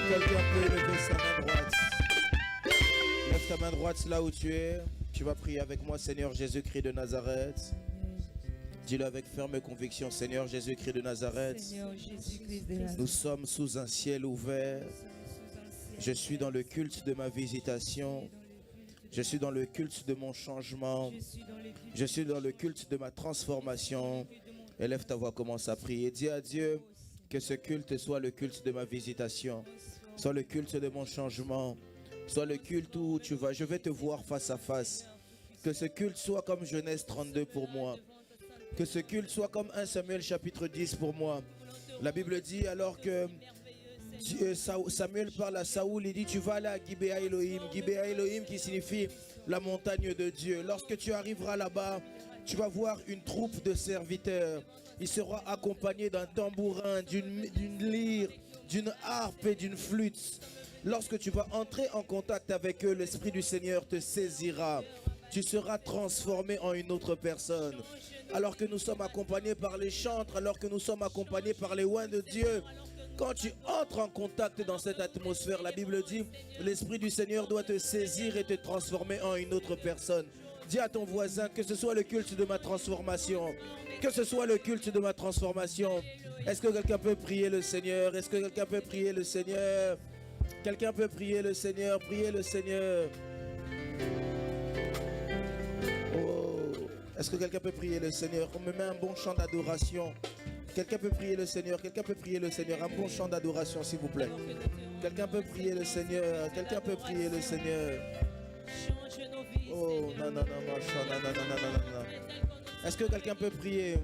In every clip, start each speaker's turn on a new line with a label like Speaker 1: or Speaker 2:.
Speaker 1: quelqu'un peut lever sa main droite? Lève ta main droite là où tu es. Tu vas prier avec moi, Seigneur Jésus-Christ de Nazareth. Dis-le avec ferme conviction, Seigneur Jésus-Christ de Nazareth. Nous sommes sous un ciel ouvert. Je suis dans le culte de ma visitation. Je suis dans le culte de mon changement. Je suis dans le culte de ma transformation. Élève ta voix, commence à prier. Dis à Dieu que ce culte soit le culte de ma visitation, soit le culte de mon changement, soit le culte où tu vas, je vais te voir face à face. Que ce culte soit comme Genèse 32 pour moi. Que ce culte soit comme 1 Samuel chapitre 10 pour moi. La Bible dit alors que Samuel parle à Saoul, il dit tu vas aller à Gibéa Elohim. Gibéa Elohim qui signifie la montagne de Dieu. Lorsque tu arriveras là-bas, tu vas voir une troupe de serviteurs. Il sera accompagné d'un tambourin, d'une lyre, d'une harpe et d'une flûte. Lorsque tu vas entrer en contact avec eux, l'Esprit du Seigneur te saisira. Tu seras transformé en une autre personne. Alors que nous sommes accompagnés par les chantres, alors que nous sommes accompagnés par les oins de Dieu, quand tu entres en contact dans cette atmosphère, la Bible dit, l'Esprit du Seigneur doit te saisir et te transformer en une autre personne. Dis à ton voisin que ce soit le culte de ma transformation. Que ce soit le culte de ma transformation. Est-ce que quelqu'un peut prier le Seigneur? Est-ce que quelqu'un peut prier le Seigneur? Quelqu'un peut prier le Seigneur? Priez le Seigneur. Est-ce que quelqu'un peut prier le Seigneur? On me met un bon chant d'adoration. Quelqu'un peut prier le Seigneur? Quelqu'un peut prier le Seigneur? Un bon chant d'adoration, s'il vous plaît. Quelqu'un peut prier le Seigneur? Quelqu'un peut prier le Seigneur? Oh, non, non, non, non, non, non. Est-ce que quelqu'un peut prier?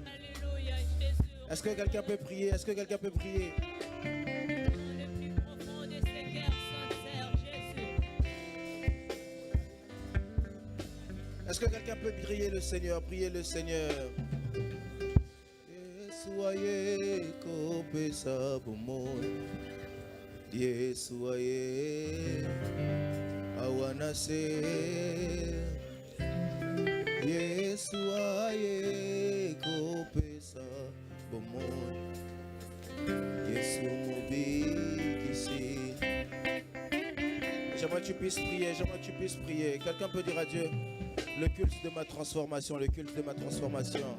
Speaker 1: Est-ce que quelqu'un peut prier? Est-ce que quelqu'un peut prier? Est-ce que quelqu'un peut prier le Seigneur? Prier le Seigneur. Soyez copé sa bomoy. Soyez awanase. Soyez copé sa bomoy. J'aimerais que tu puisses prier. J'aimerais que tu puisses prier. Quelqu'un peut dire à Dieu, le culte de ma transformation, le culte de ma transformation.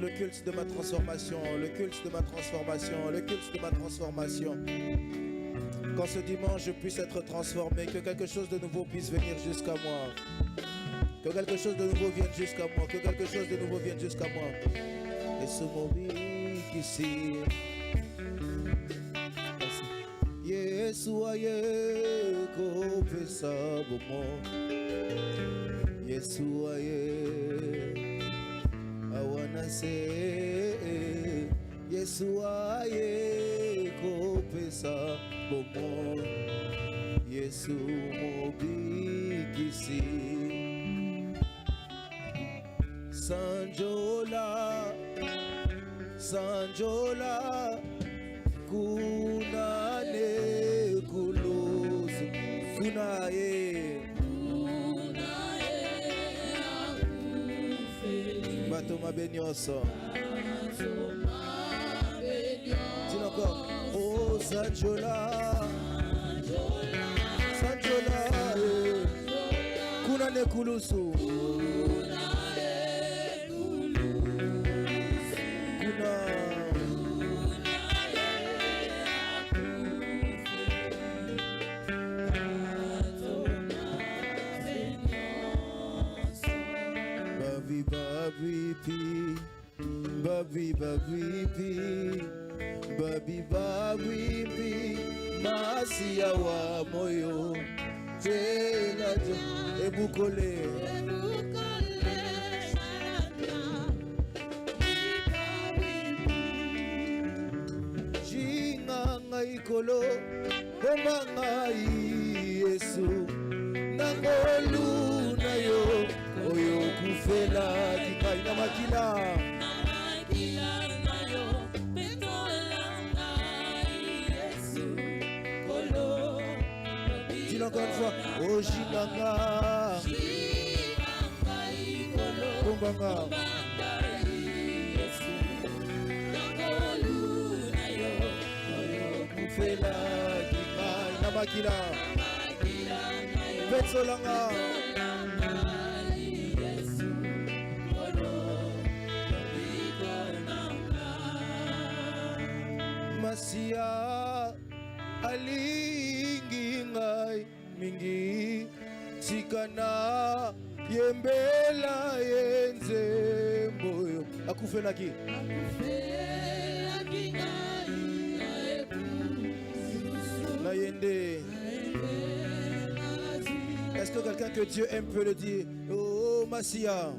Speaker 1: Le culte de ma transformation, le culte de ma transformation, le culte de ma transformation. Quand ce dimanche je puisse être transformé, que quelque chose de nouveau puisse venir jusqu'à moi. Que quelque chose de nouveau vienne jusqu'à moi, que quelque chose de nouveau vienne jusqu'à moi. Et ce mobile ici. Yesuaye kopesa bomo. Yesuaye awanase. Yesuaye kopesa bomo. Yesu mobikisi. Sanjola, Sanjola, kunane kulusu, kunaye, Batoma benyoso. Dis encore, oh Sanjola, Sanjola, kunane kulusu. Babi babi masia wa moyo tena ebukole jinga ngaikolo bomba ngai Yesu nangolu na yo oyo kufela dikai na makila. Encore une fois, oh Jinganga, Kumbanga, akufela kingai namakila petsolanga Masia alingi ngai mingi sikana yembela yenze mboyo akufelaki na yende. Est-ce que quelqu'un que Dieu aime peut le dire? Oh Masia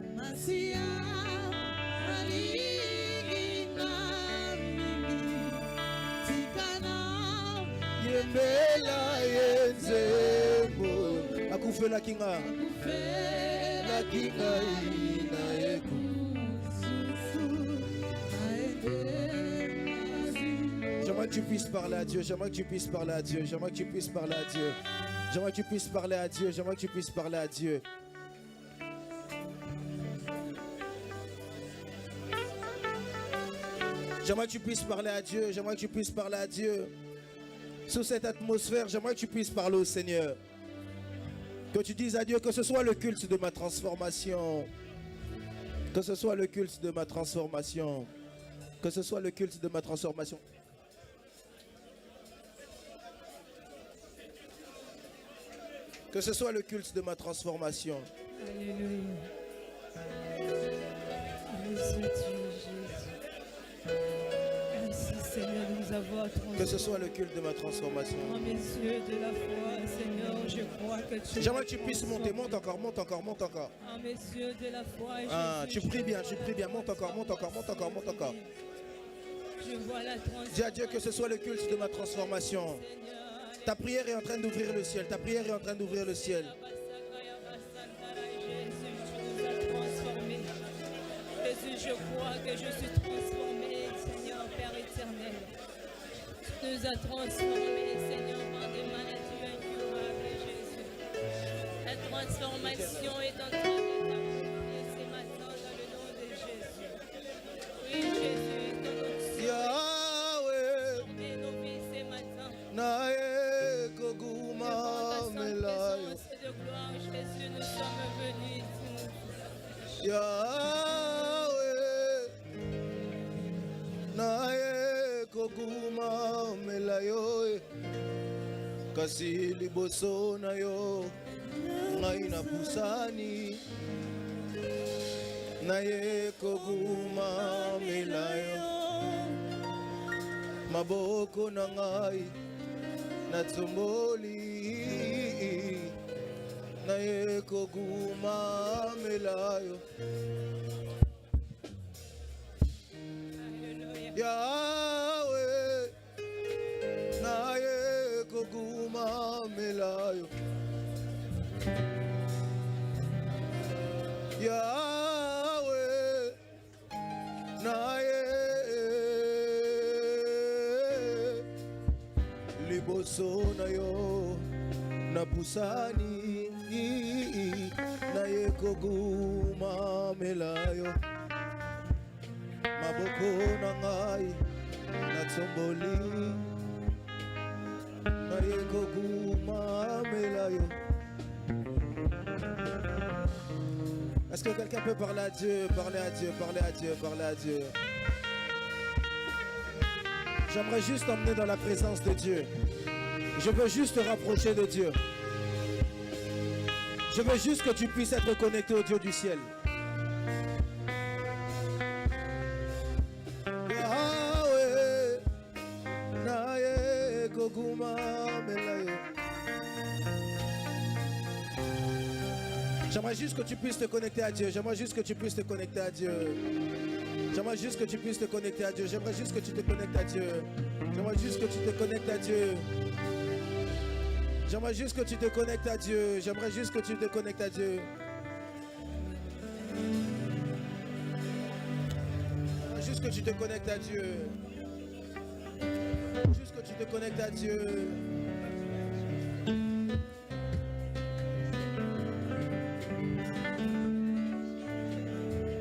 Speaker 1: yembela yenze mboyo akufela kinga la kinga ina yeku. J'aimerais que tu puisses parler à Dieu, j'aimerais que tu puisses parler à Dieu, j'aimerais que tu puisses parler à Dieu, j'aimerais que tu puisses parler à Dieu, j'aimerais que tu puisses parler à Dieu. J'aimerais que tu puisses parler à Dieu, j'aimerais que tu puisses parler à Dieu. Sous cette atmosphère, j'aimerais que tu puisses parler au Seigneur. Que tu dises à Dieu que ce soit le culte de ma transformation. Que ce soit le culte de ma transformation. Que ce soit le culte de ma transformation. Que ce soit le culte de ma transformation.
Speaker 2: Alléluia. Merci Dieu Jésus. Merci Seigneur de nous avoir transformés.
Speaker 1: Que ce soit le culte de ma transformation.
Speaker 2: Dans mes yeux de la foi, Seigneur, je crois que tu...
Speaker 1: J'aimerais que tu puisses monter, monte encore, monte encore, monte encore.
Speaker 2: Dans mes yeux de la foi,
Speaker 1: Tu pries bien, monte encore, monte encore, monte encore, monte encore.
Speaker 2: Je vois la transformation.
Speaker 1: Dis à Dieu que ce soit le culte de ma transformation. Ta prière est en train d'ouvrir le ciel, ta prière est en train d'ouvrir le ciel.
Speaker 2: Jésus, je crois que je suis transformé, Seigneur, Père éternel. Tu nous as transformés, Seigneur, par des maladies incurables, Jésus. La transformation est en train d'être ce matin dans le nom de Jésus. Oui, Jésus, ton nom transformer nos vies ce matin. De gloire, Jésus, nous sommes venus ici.
Speaker 1: Yahweh, nae koguma melayo, kasi liboso na yo, ngai na pusani, nae koguma melayo, maboko na ngai na tsomboli, nae koguma melayo. Yahweh, nae koguma melayo. Yahweh, nae liboso na yo na pusani, nae koguma melayo. Maboko na ngai na tsomboli, nae koguma melayo. Est-ce que quelqu'un peut parler à Dieu, parler à Dieu, parler à Dieu, parler à Dieu? J'aimerais juste t'emmener dans la présence de Dieu. Je veux juste te rapprocher de Dieu. Je veux juste que tu puisses être connecté au Dieu du ciel. Yahweh, nae koguma melayo. J'aimerais juste que tu puisses te connecter à Dieu. J'aimerais juste que tu puisses te connecter à Dieu. J'aimerais juste que tu puisses te connecter à Dieu. J'aimerais juste que tu te connectes à Dieu. J'aimerais juste que tu te connectes à Dieu. J'aimerais juste que tu te connectes à Dieu. J'aimerais juste que tu te connectes à Dieu. J'aimerais juste que tu te connectes à Dieu. Juste que tu te connectes à Dieu.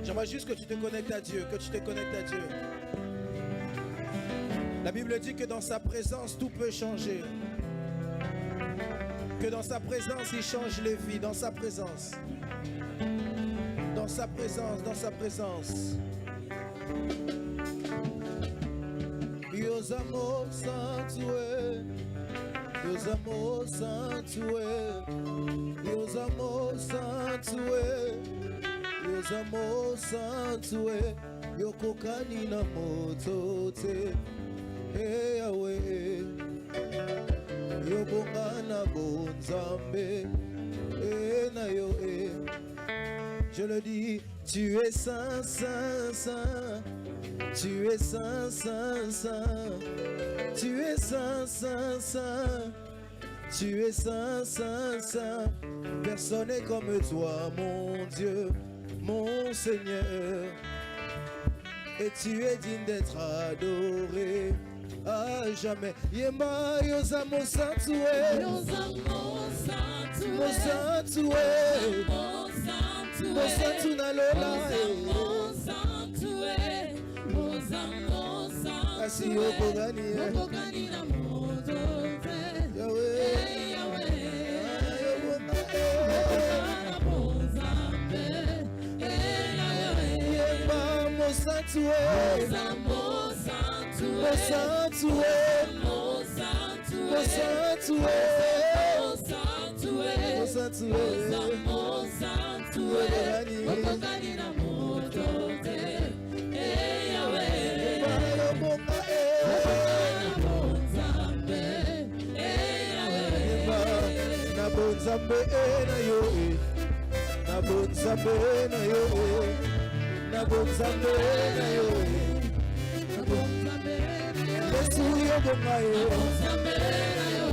Speaker 1: J'aimerais juste que tu te connectes à Dieu, que tu te connectes à Dieu. La La Bible dit que dans sa présence, tout peut changer. Que dans sa présence, il change les vies. Dans sa présence. Dans sa présence, dans sa présence. Dios amor santué, Dios amor santué, Dios amor santué, Dios amor santué, yokokani na moto te, hey Yahweh, yobongana bonzambe, hey na yo Je le dis, tu es saint, saint, saint. Tu es saint, saint, saint. Tu es saint, saint, saint. Tu es saint, saint, saint. Personne n'est comme toi, mon Dieu, mon Seigneur. Et tu es digne d'être adoré à jamais. Yema yozamo santué. Yozamo santué. Mo santué. Mo santu na lola. Asi yokogani na moto Yahweh Yema mo santué Mo santué Mo santué Yokogani na moto Nabonzambe na yo, nabonzambe na yo, nabonzambe na yo, nabonzambe Yesu yobonga yo, nabonzambe na yo,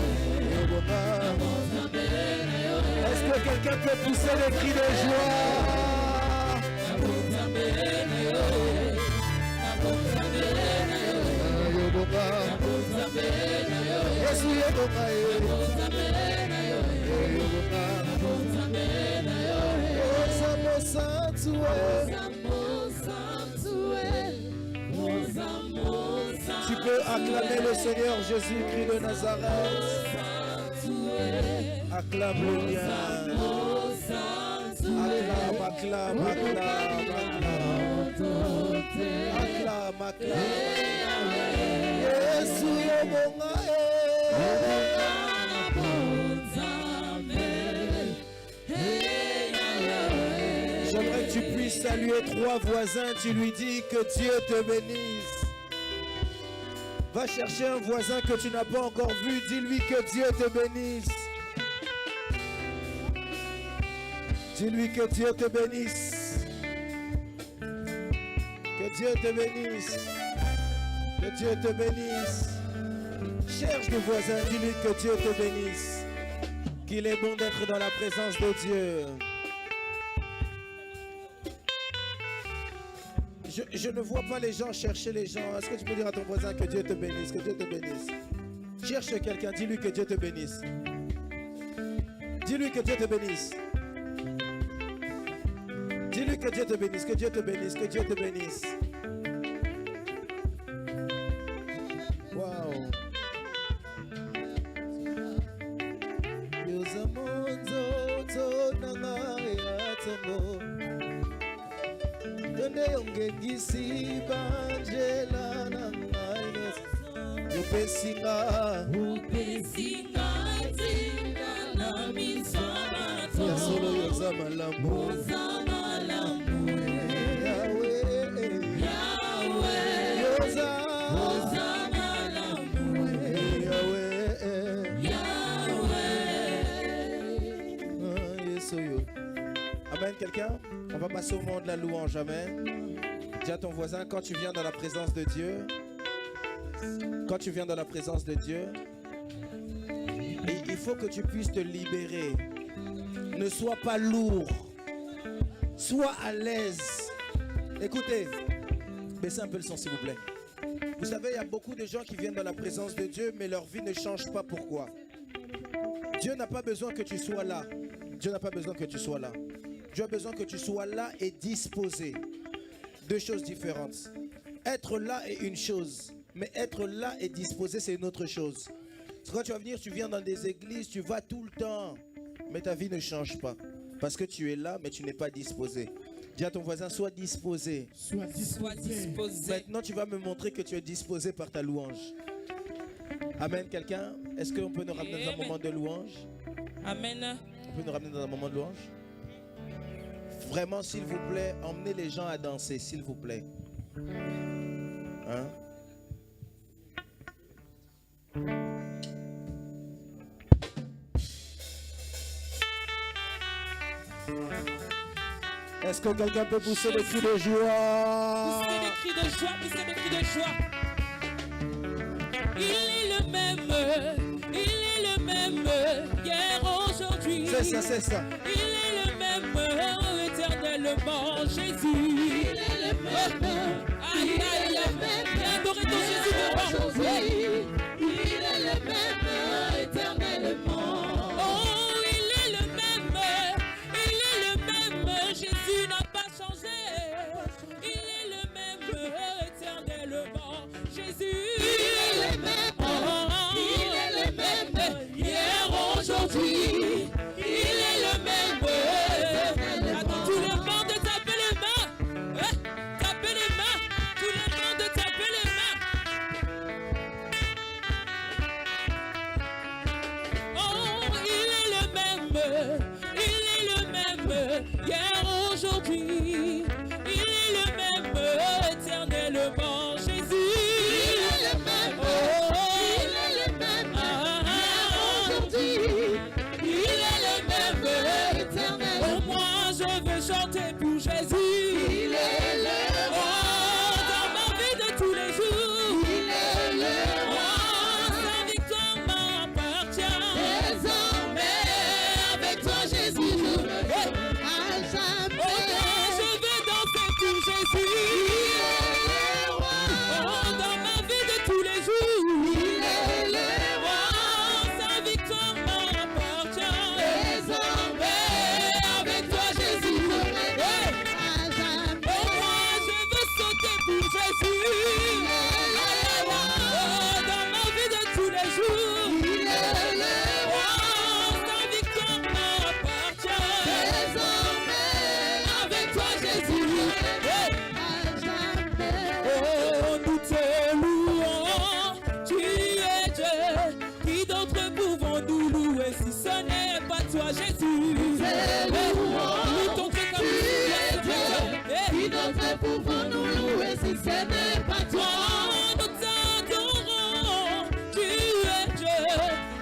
Speaker 1: nabonzambe na yo. Est-ce que quelqu'un peut pousser des cris de joie? Nabonzambe na yo, nabonzambe na yo, nabonzambe na yo, Yesu yobonga yo, nabonzambe na yo. Tu peux acclamer le Seigneur Jésus-Christ de Nazareth. Acclame le bien. Acclame, acclame, acclame, acclame. Acclame, acclame. Yesu yobonga J'aimerais que tu puisses saluer 3 voisins. Tu lui dis que Dieu te bénisse. Va chercher un voisin que tu n'as pas encore vu. Dis-lui que Dieu te bénisse. Dis-lui que Dieu te bénisse. Que Dieu te bénisse. Que Dieu te bénisse. Cherche le voisin. Dis-lui que Dieu te bénisse. Qu'il est bon d'être dans la présence de Dieu. Je ne vois pas les gens chercher les gens. Est-ce que tu peux dire à ton voisin que Dieu te bénisse, que Dieu te bénisse? Cherche quelqu'un, dis-lui que Dieu te bénisse. Dis-lui que Dieu te bénisse. Dis-lui que Dieu te bénisse, que Dieu te bénisse, que Dieu te bénisse. Wow. Ongengisi banjela na ngai upesinga tinga na misabato yasolo yoza malamu Yahweh yoza malamu Yahweh yesoyo. Amen quelqu'un. On va passer au moment de la louange, amen. Dis à ton voisin, quand tu viens dans la présence de Dieu, il faut que tu puisses te libérer. Ne sois pas lourd. Sois à l'aise. Écoutez, baissez un peu le son s'il vous plaît. Vous savez, il y a beaucoup de gens qui viennent dans la présence de Dieu, mais leur vie ne change pas. Pourquoi? Dieu n'a pas besoin que tu sois là. Dieu n'a pas besoin que tu sois là. Dieu a besoin que tu sois là et disposé. 2 choses différentes. Être là est une chose, Mais être là et disposé, c'est une autre chose. Parce que quand tu vas venir, tu viens dans des églises, tu vas tout le temps. Mais ta vie ne change pas. Parce que tu es là, mais tu n'es pas disposé. Dis à ton voisin, sois disposé.
Speaker 3: Sois disposé.
Speaker 1: Maintenant, tu vas me montrer que tu es disposé par ta louange. Amen, quelqu'un? Est-ce qu'on peut nous ramener dans un moment de louange?
Speaker 4: Amen.
Speaker 1: On peut nous ramener dans un moment de louange? Vraiment, s'il vous plaît, emmenez les gens à danser, s'il vous plaît. Hein? Est-ce que quelqu'un peut pousser des cris de joie?
Speaker 4: Poussez des cris de joie, poussez des cris de joie. Il est le même, hier, aujourd'hui.
Speaker 1: C'est ça, c'est ça.
Speaker 4: Il est le même, éternellement, Jésus. Il est le même. Aïe, aïe, aïe. Adorez ton Jésus devant. Il est le même, éternellement. Oh, il est le même, Jésus n'a pas changé. Il est le même, éternellement, Jésus. Il est le même, hier, aujourd'hui. Il est le même. Attends, tout le monde tape les mains. Tapez les mains. Tout le monde tape les mains. Oh, il est le même. Hier, aujourd'hui, il est le même, éternellement, Jésus. Il est le même, il est le même, hier, aujourd'hui, il est le même, éternellement. Oh, moi, je veux chanter pour Jésus. Il est le même. Oh, dans ma vie de tous les jours. Il est le même. Oh, sa victoire m'appartient. Désormais, avec toi, Jésus, je veux. Pouvons-nous louer si ce n'est pas toi? Nous t'adorons, tu es Dieu.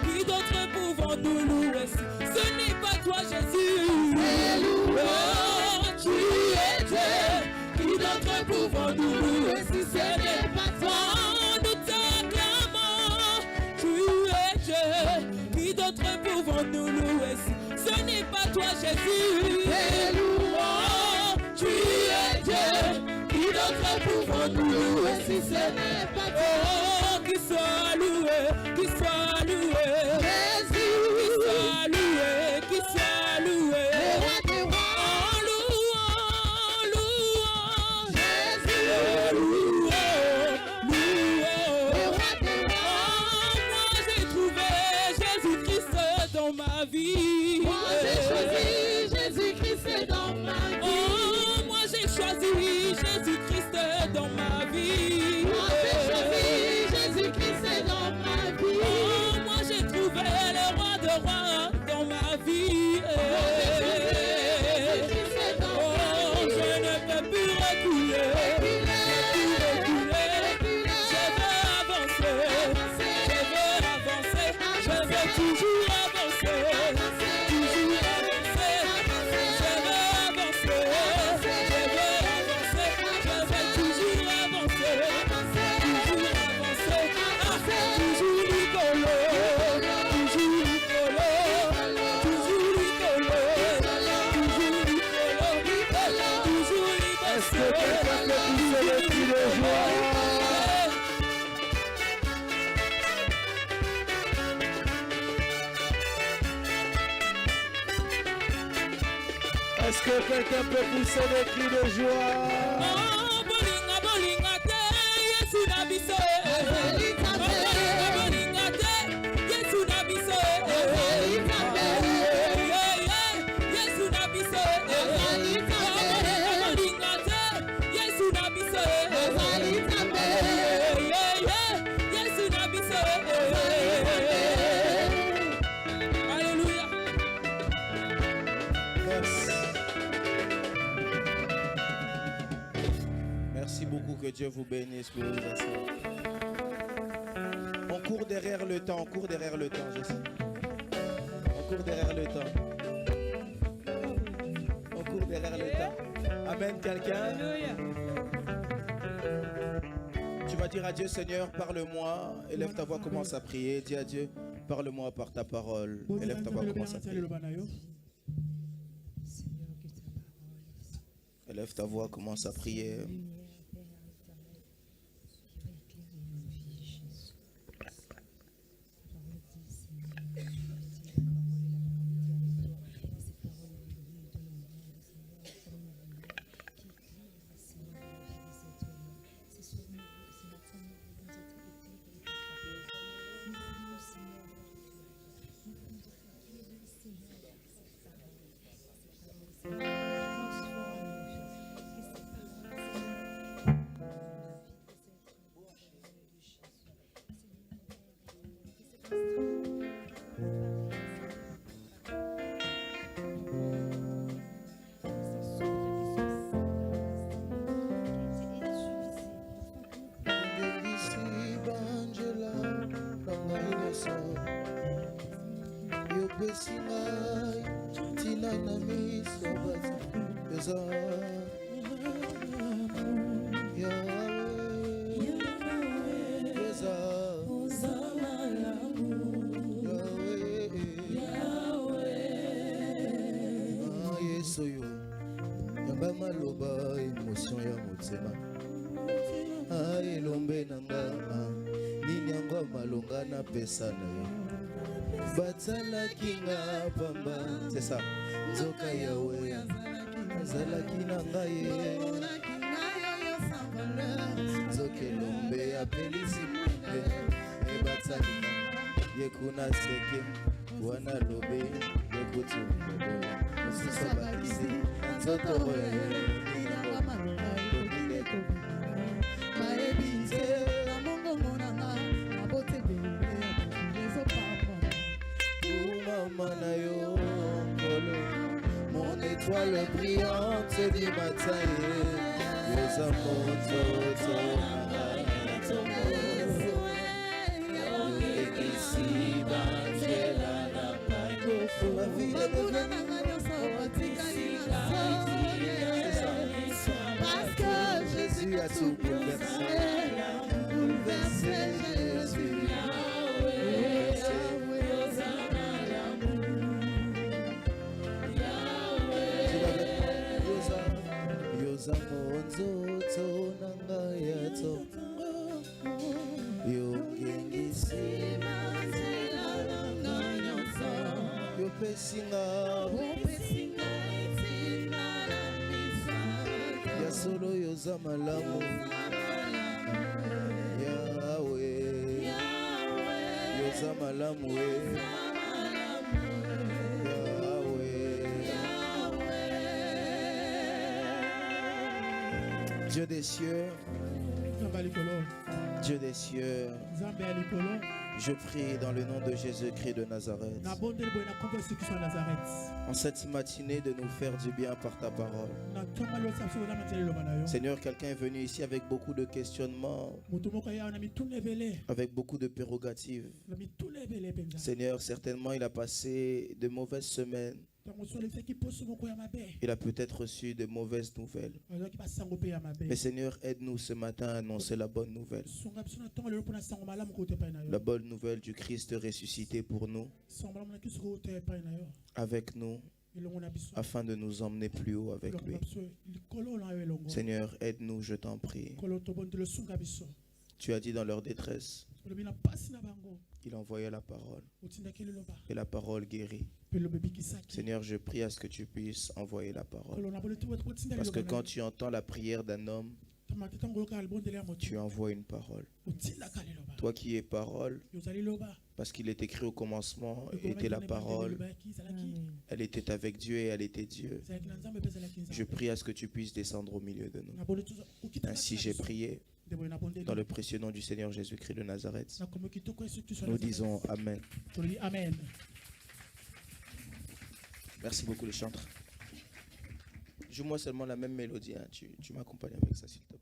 Speaker 4: Qui d'autre pouvons-nous louer si ce n'est pas toi, Jésus? Oh, tu es Dieu. Qui d'autre pouvons-nous louer si ce n'est pas toi? Nous t'acclamons, tu es Dieu. Qui d'autre pouvons-nous louer si ce n'est pas toi, Jésus? Oh, tu es Dieu. Qui d'autre pouvons-nous louer si ce n'est pas toi? Oh, qui soit loué, qui soit loué. Jésus, qui soit loué, qui soit loué. Le roi des rois, louons, louons. Jésus, louons, louons. Le roi des rois. Oh, moi j'ai trouvé Jésus-Christ dans ma vie. Moi j'ai choisi Jésus-Christ dans ma vie. Oh, moi j'ai choisi Jésus-Christ dans ma vie. Moi j'ai choisi Jésus-Christ dans ma vie. Oh, moi j'ai trouvé le roi de rois dans ma vie. Oh, je ne peux plus reculer. Je veux avancer. Je veux avancer. Je veux toujours avancer. Toujours avancer. Je veux avancer. Je veux avancer. Je veux toujours avancer. Toujours avancer. Toujours Nicolo. Toujours Nicolo. Toujours Nicolo. Toujours Nicolo. Toujours Nicolo.
Speaker 1: Est-ce que quelqu'un peut pousser des cris de joie? Est-ce que quelqu'un peut pousser des cris de joie?
Speaker 4: Oh, bolinga, bolinga, te, Yesu na biso.
Speaker 1: Que Dieu vous bénisse. Que vous vous asseyez. On court derrière le temps, je sais. On court derrière le temps. Amen, quelqu'un? Tu vas dire à Dieu, Seigneur, parle-moi. Élève ta voix, commence à prier. Dis à Dieu, parle-moi par ta parole. Élève ta voix, commence à prier. Élève ta voix, commence à prier. C'est ça. Nzoka Yahweh, azalaki na ngai, nzoka lombe apelisi mwe, ebatsali na yekuna seke, wana lobe, yekutu lobe, osisa bakisi, nzoto oye, ninyango malonga, yokile kobina, maebi nze, na mongongo na nga, nabote bebe, lezo papa, umama na yo. Mon étoile brillante du matin, les amours parce que Jésus a tout bouleversé, Jésus. Ya solo yoza malamu Yahweh yoza malamu Dieu des cieux, Dieu des cieux, je prie dans le nom de Jésus-Christ de Nazareth, en cette matinée de nous faire du bien par ta parole. Seigneur, quelqu'un est venu ici avec beaucoup de questionnements, avec beaucoup de prérogatives. Seigneur, certainement il a passé de mauvaises semaines. Il a peut-être reçu de mauvaises nouvelles. Mais Seigneur, aide-nous ce matin à annoncer la bonne nouvelle. La bonne nouvelle du Christ ressuscité pour nous, avec nous, afin de nous emmener plus haut avec lui. Seigneur, aide-nous, je t'en prie. Tu as dit dans leur détresse, il envoyait la parole et la parole guérit. Seigneur, je prie à ce que tu puisses envoyer la parole. Parce que quand tu entends la prière d'un homme, tu envoies une parole. Toi qui es parole, parce qu'il est écrit au commencement, était la parole, elle était avec Dieu et elle était Dieu. Je prie à ce que tu puisses descendre au milieu de nous. Ainsi j'ai prié. Dans le précieux nom du Seigneur Jésus-Christ de Nazareth, nous disons Amen.
Speaker 5: Amen.
Speaker 1: Merci beaucoup les chantres. Joue-moi seulement la même mélodie. Hein. Tu m'accompagnes avec ça, s'il te plaît.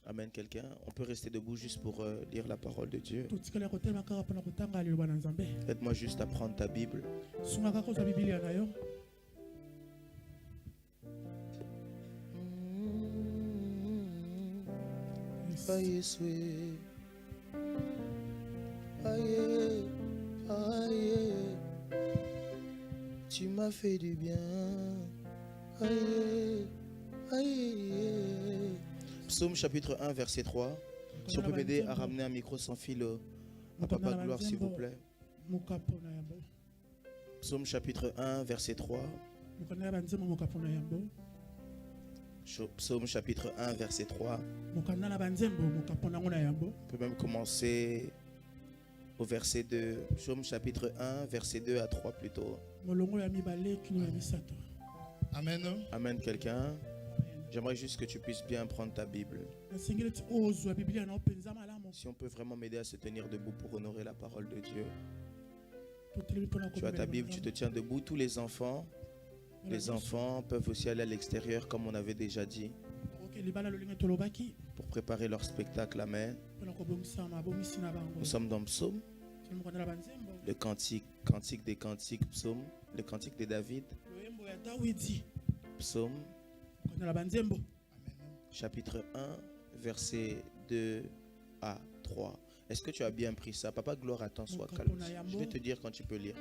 Speaker 1: Amen, quelqu'un. On peut rester debout juste pour lire la parole de Dieu. Aide-moi juste à prendre ta Bible. Aïe, aïe, aïe, tu m'as fait du bien. Aïe, aïe. Psaume chapitre 1, verset 3. Si on peut m'aider à ramener un micro sans fil à Papa Gloire, s'il vous plaît. Psaume chapitre 1, verset 3. Psaume chapitre 1, verset 3. On peut même commencer au verset 2. Psaume chapitre 1, verset 2 à 3 plutôt.
Speaker 3: Amen.
Speaker 1: Amen, quelqu'un. J'aimerais juste que tu puisses bien prendre ta Bible. Si on peut vraiment m'aider à se tenir debout pour honorer la parole de Dieu. Tu as ta Bible, tu te tiens debout. Tous les enfants peuvent aussi aller à l'extérieur comme on avait déjà dit. Pour préparer leur spectacle. Amen. Nous sommes dans Psaume. Le cantique des cantiques, Psaume. Le cantique de David. Psaume. Chapitre 1, verset 2 à 3. Est-ce que tu as bien pris ça? Papa Gloire, attends, sois calme. Je vais te dire quand tu peux lire.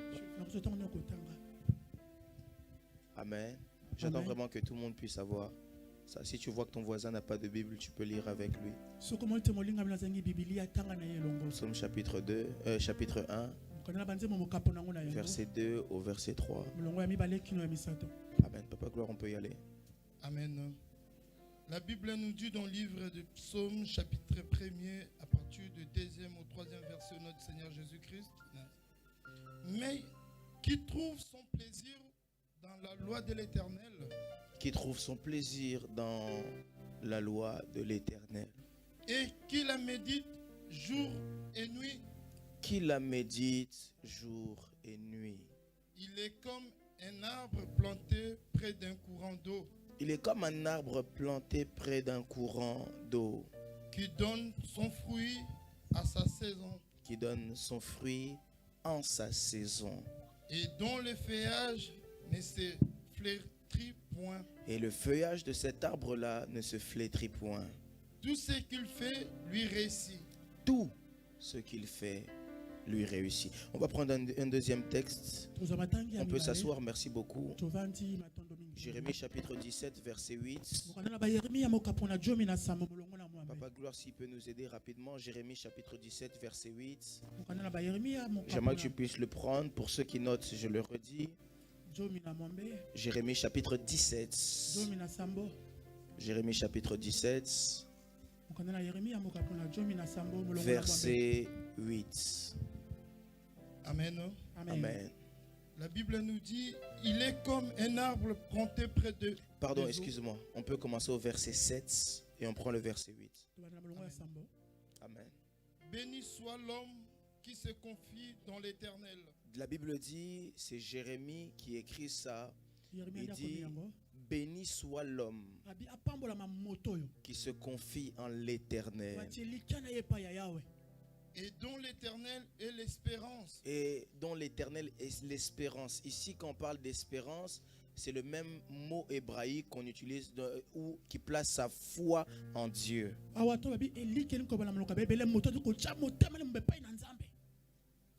Speaker 1: Amen. J'attends vraiment que tout le monde puisse avoir ça. Si tu vois que ton voisin n'a pas de Bible, tu peux lire avec lui. Psaume chapitre 1, verset 2 au verset 3. Amen. Papa Gloire, on peut y aller.
Speaker 3: Amen. La Bible nous dit dans le livre de Psaume, chapitre 1er, à partir du 2e au 3e verset, notre Seigneur Jésus-Christ. Mais qui trouve son plaisir dans la loi de l'Éternel.
Speaker 1: Qui trouve son plaisir dans la loi de l'Éternel.
Speaker 3: Et qui la médite jour et nuit.
Speaker 1: Qui la médite jour et nuit.
Speaker 3: Il est comme un arbre planté près d'un courant d'eau.
Speaker 1: Il est comme un arbre planté près d'un courant d'eau.
Speaker 3: Qui donne son fruit à sa saison.
Speaker 1: Qui donne son fruit en sa saison.
Speaker 3: Et dont le feuillage ne se flétrit point.
Speaker 1: Et le feuillage de cet arbre-là ne se flétrit point.
Speaker 3: Tout ce qu'il fait lui réussit.
Speaker 1: Tout ce qu'il fait lui réussit. On va prendre un deuxième texte. On peut s'asseoir, merci beaucoup. Jérémie chapitre 17, verset 8. Papa Gloire, s'il peut nous aider rapidement. Jérémie chapitre 17, verset 8. J'aimerais que tu puisses le prendre. Pour ceux qui notent, je le redis. Jérémie chapitre 17. Jérémie chapitre 17. Verset 8.
Speaker 3: Amen.
Speaker 1: Amen.
Speaker 3: La Bible nous dit, il est comme un arbre planté près de...
Speaker 1: Pardon, excuse-moi. On peut commencer au verset 7 et on prend le verset 8. Amen.
Speaker 3: Béni soit l'homme qui se confie dans l'Éternel.
Speaker 1: La Bible dit, c'est Jérémie qui écrit ça. Il dit, béni soit l'homme qui se confie en l'Éternel.
Speaker 3: Et dont l'Éternel est l'espérance.
Speaker 1: Et dont l'Éternel est l'espérance. Ici, quand on parle d'espérance, c'est le même mot hébraïque qu'on utilise ou qui place sa foi en Dieu.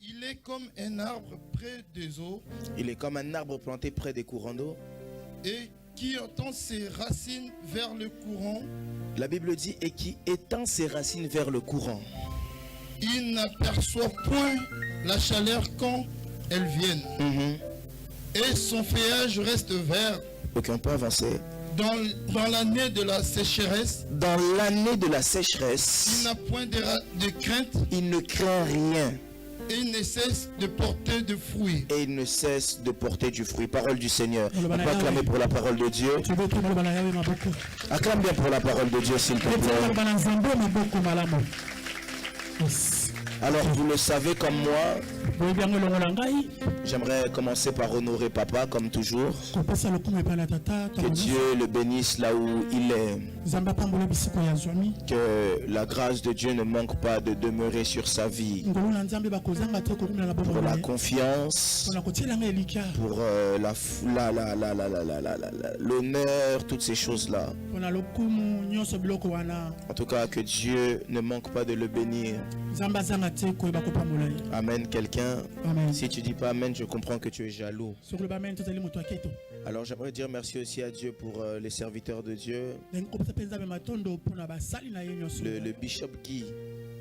Speaker 3: Il est comme un arbre près des eaux.
Speaker 1: Il est comme un arbre planté près des courants d'eau.
Speaker 3: Et qui étend ses racines vers le courant.
Speaker 1: La Bible dit, et qui étend ses racines vers le courant.
Speaker 3: Il n'aperçoit point la chaleur quand elle vient. Et son feuillage reste vert.
Speaker 1: Ok, on peut avancer.
Speaker 3: Dans l'année de la sécheresse.
Speaker 1: Dans l'année de la sécheresse.
Speaker 3: Il n'a point de crainte.
Speaker 1: Il ne craint rien.
Speaker 3: Et il ne cesse de porter du fruit.
Speaker 1: Et il ne cesse de porter du fruit. Parole du Seigneur. On peut acclamer pour la parole de Dieu. Acclame bien pour la parole de Dieu, s'il te plaît. Alors vous le savez comme moi, J'aimerais commencer par honorer papa comme toujours. Que Dieu le bénisse là où il est. Que la grâce de Dieu ne manque pas de demeurer sur sa vie. Pour la confiance, pour l'honneur, toutes ces choses-là. En tout cas, que Dieu ne manque pas de le bénir. Amen, quelqu'un. Si tu dis pas Amen, je comprends que tu es jaloux. Alors j'aimerais dire merci aussi à Dieu pour les serviteurs de Dieu. Le bishop Guy.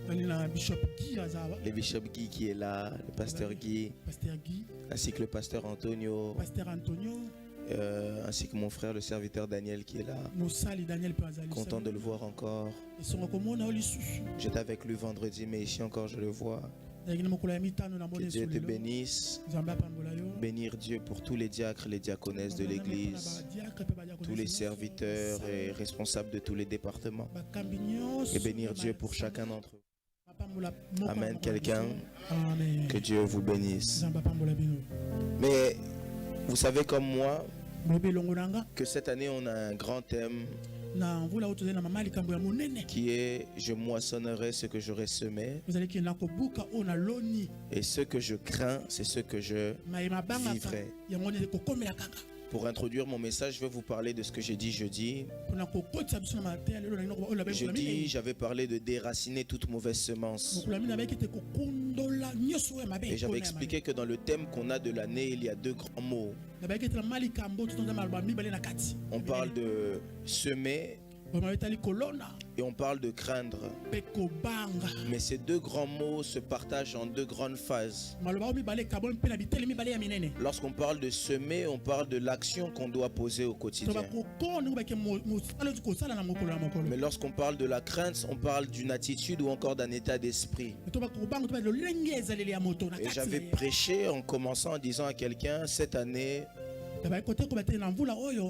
Speaker 1: Le bishop Guy qui est là, le pasteur Guy, ainsi que le pasteur Antonio, ainsi que mon frère le serviteur Daniel qui est là. Content de le voir encore. J'étais avec lui vendredi, mais ici encore je le vois. Que Dieu te bénisse. Bénir Dieu pour tous les diacres, les diaconesses de l'église, tous les serviteurs et responsables de tous les départements. Et bénir Dieu pour chacun d'entre eux. Amen, quelqu'un. Que Dieu vous bénisse. Mais vous savez comme moi que cette année on a un grand thème qui est je moissonnerai ce que j'aurai semé, et ce que je crains c'est ce que je vivrai. Pour introduire mon message, je vais vous parler de ce que j'ai dit jeudi. Jeudi, j'avais parlé de déraciner toute mauvaise semence. Et j'avais expliqué que dans le thème qu'on a de l'année, il y a deux grands mots. On parle de semer et on parle de craindre. Mais ces deux grands mots se partagent en deux grandes phases. Lorsqu'on parle de semer, on parle de l'action qu'on doit poser au quotidien. Mais lorsqu'on parle de la crainte, on parle d'une attitude ou encore d'un état d'esprit. Et j'avais prêché en commençant en disant à quelqu'un, cette année,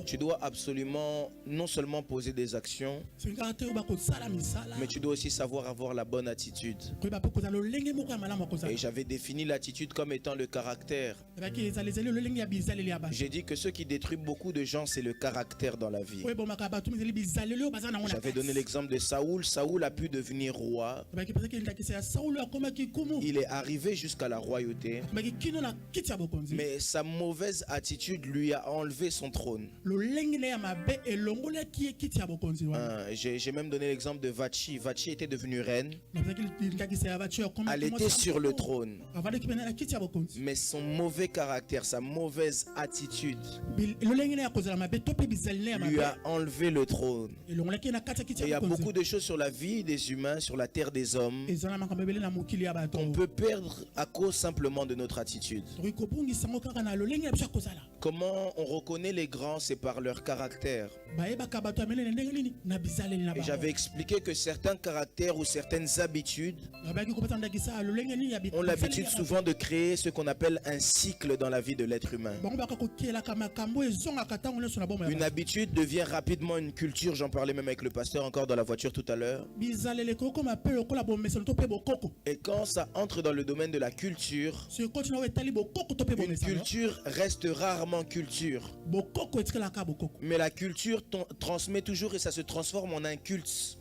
Speaker 1: tu dois absolument non seulement poser des actions, mais tu dois aussi savoir avoir la bonne attitude. Et j'avais défini l'attitude comme étant le caractère. J'ai dit que ce qui détruit beaucoup de gens, c'est le caractère dans la vie. J'avais donné l'exemple de Saoul. Saoul a pu devenir roi. Il est arrivé jusqu'à la royauté. Mais sa mauvaise attitude lui a enlevé son trône. J'ai même donné l'exemple de Vachi. Vachi était devenue reine. Elle était sur le trône. Mais son mauvais caractère, sa mauvaise attitude lui a enlevé le trône. Et il y a beaucoup de choses sur la vie des humains, sur la terre des hommes, qu'on peut perdre à cause simplement de notre attitude. Comment on reconnaît les grands? C'est par leur caractère. Et j'avais expliqué que certains caractères ou certaines habitudes ont l'habitude souvent de créer ce qu'on appelle un cycle dans la vie de l'être humain. Une habitude devient rapidement une culture. J'en parlais même avec le pasteur encore dans la voiture tout à l'heure. Et quand ça entre dans le domaine de la culture, une culture reste rarement culture. Mais la culture transmet toujours et ça se transforme en un culte.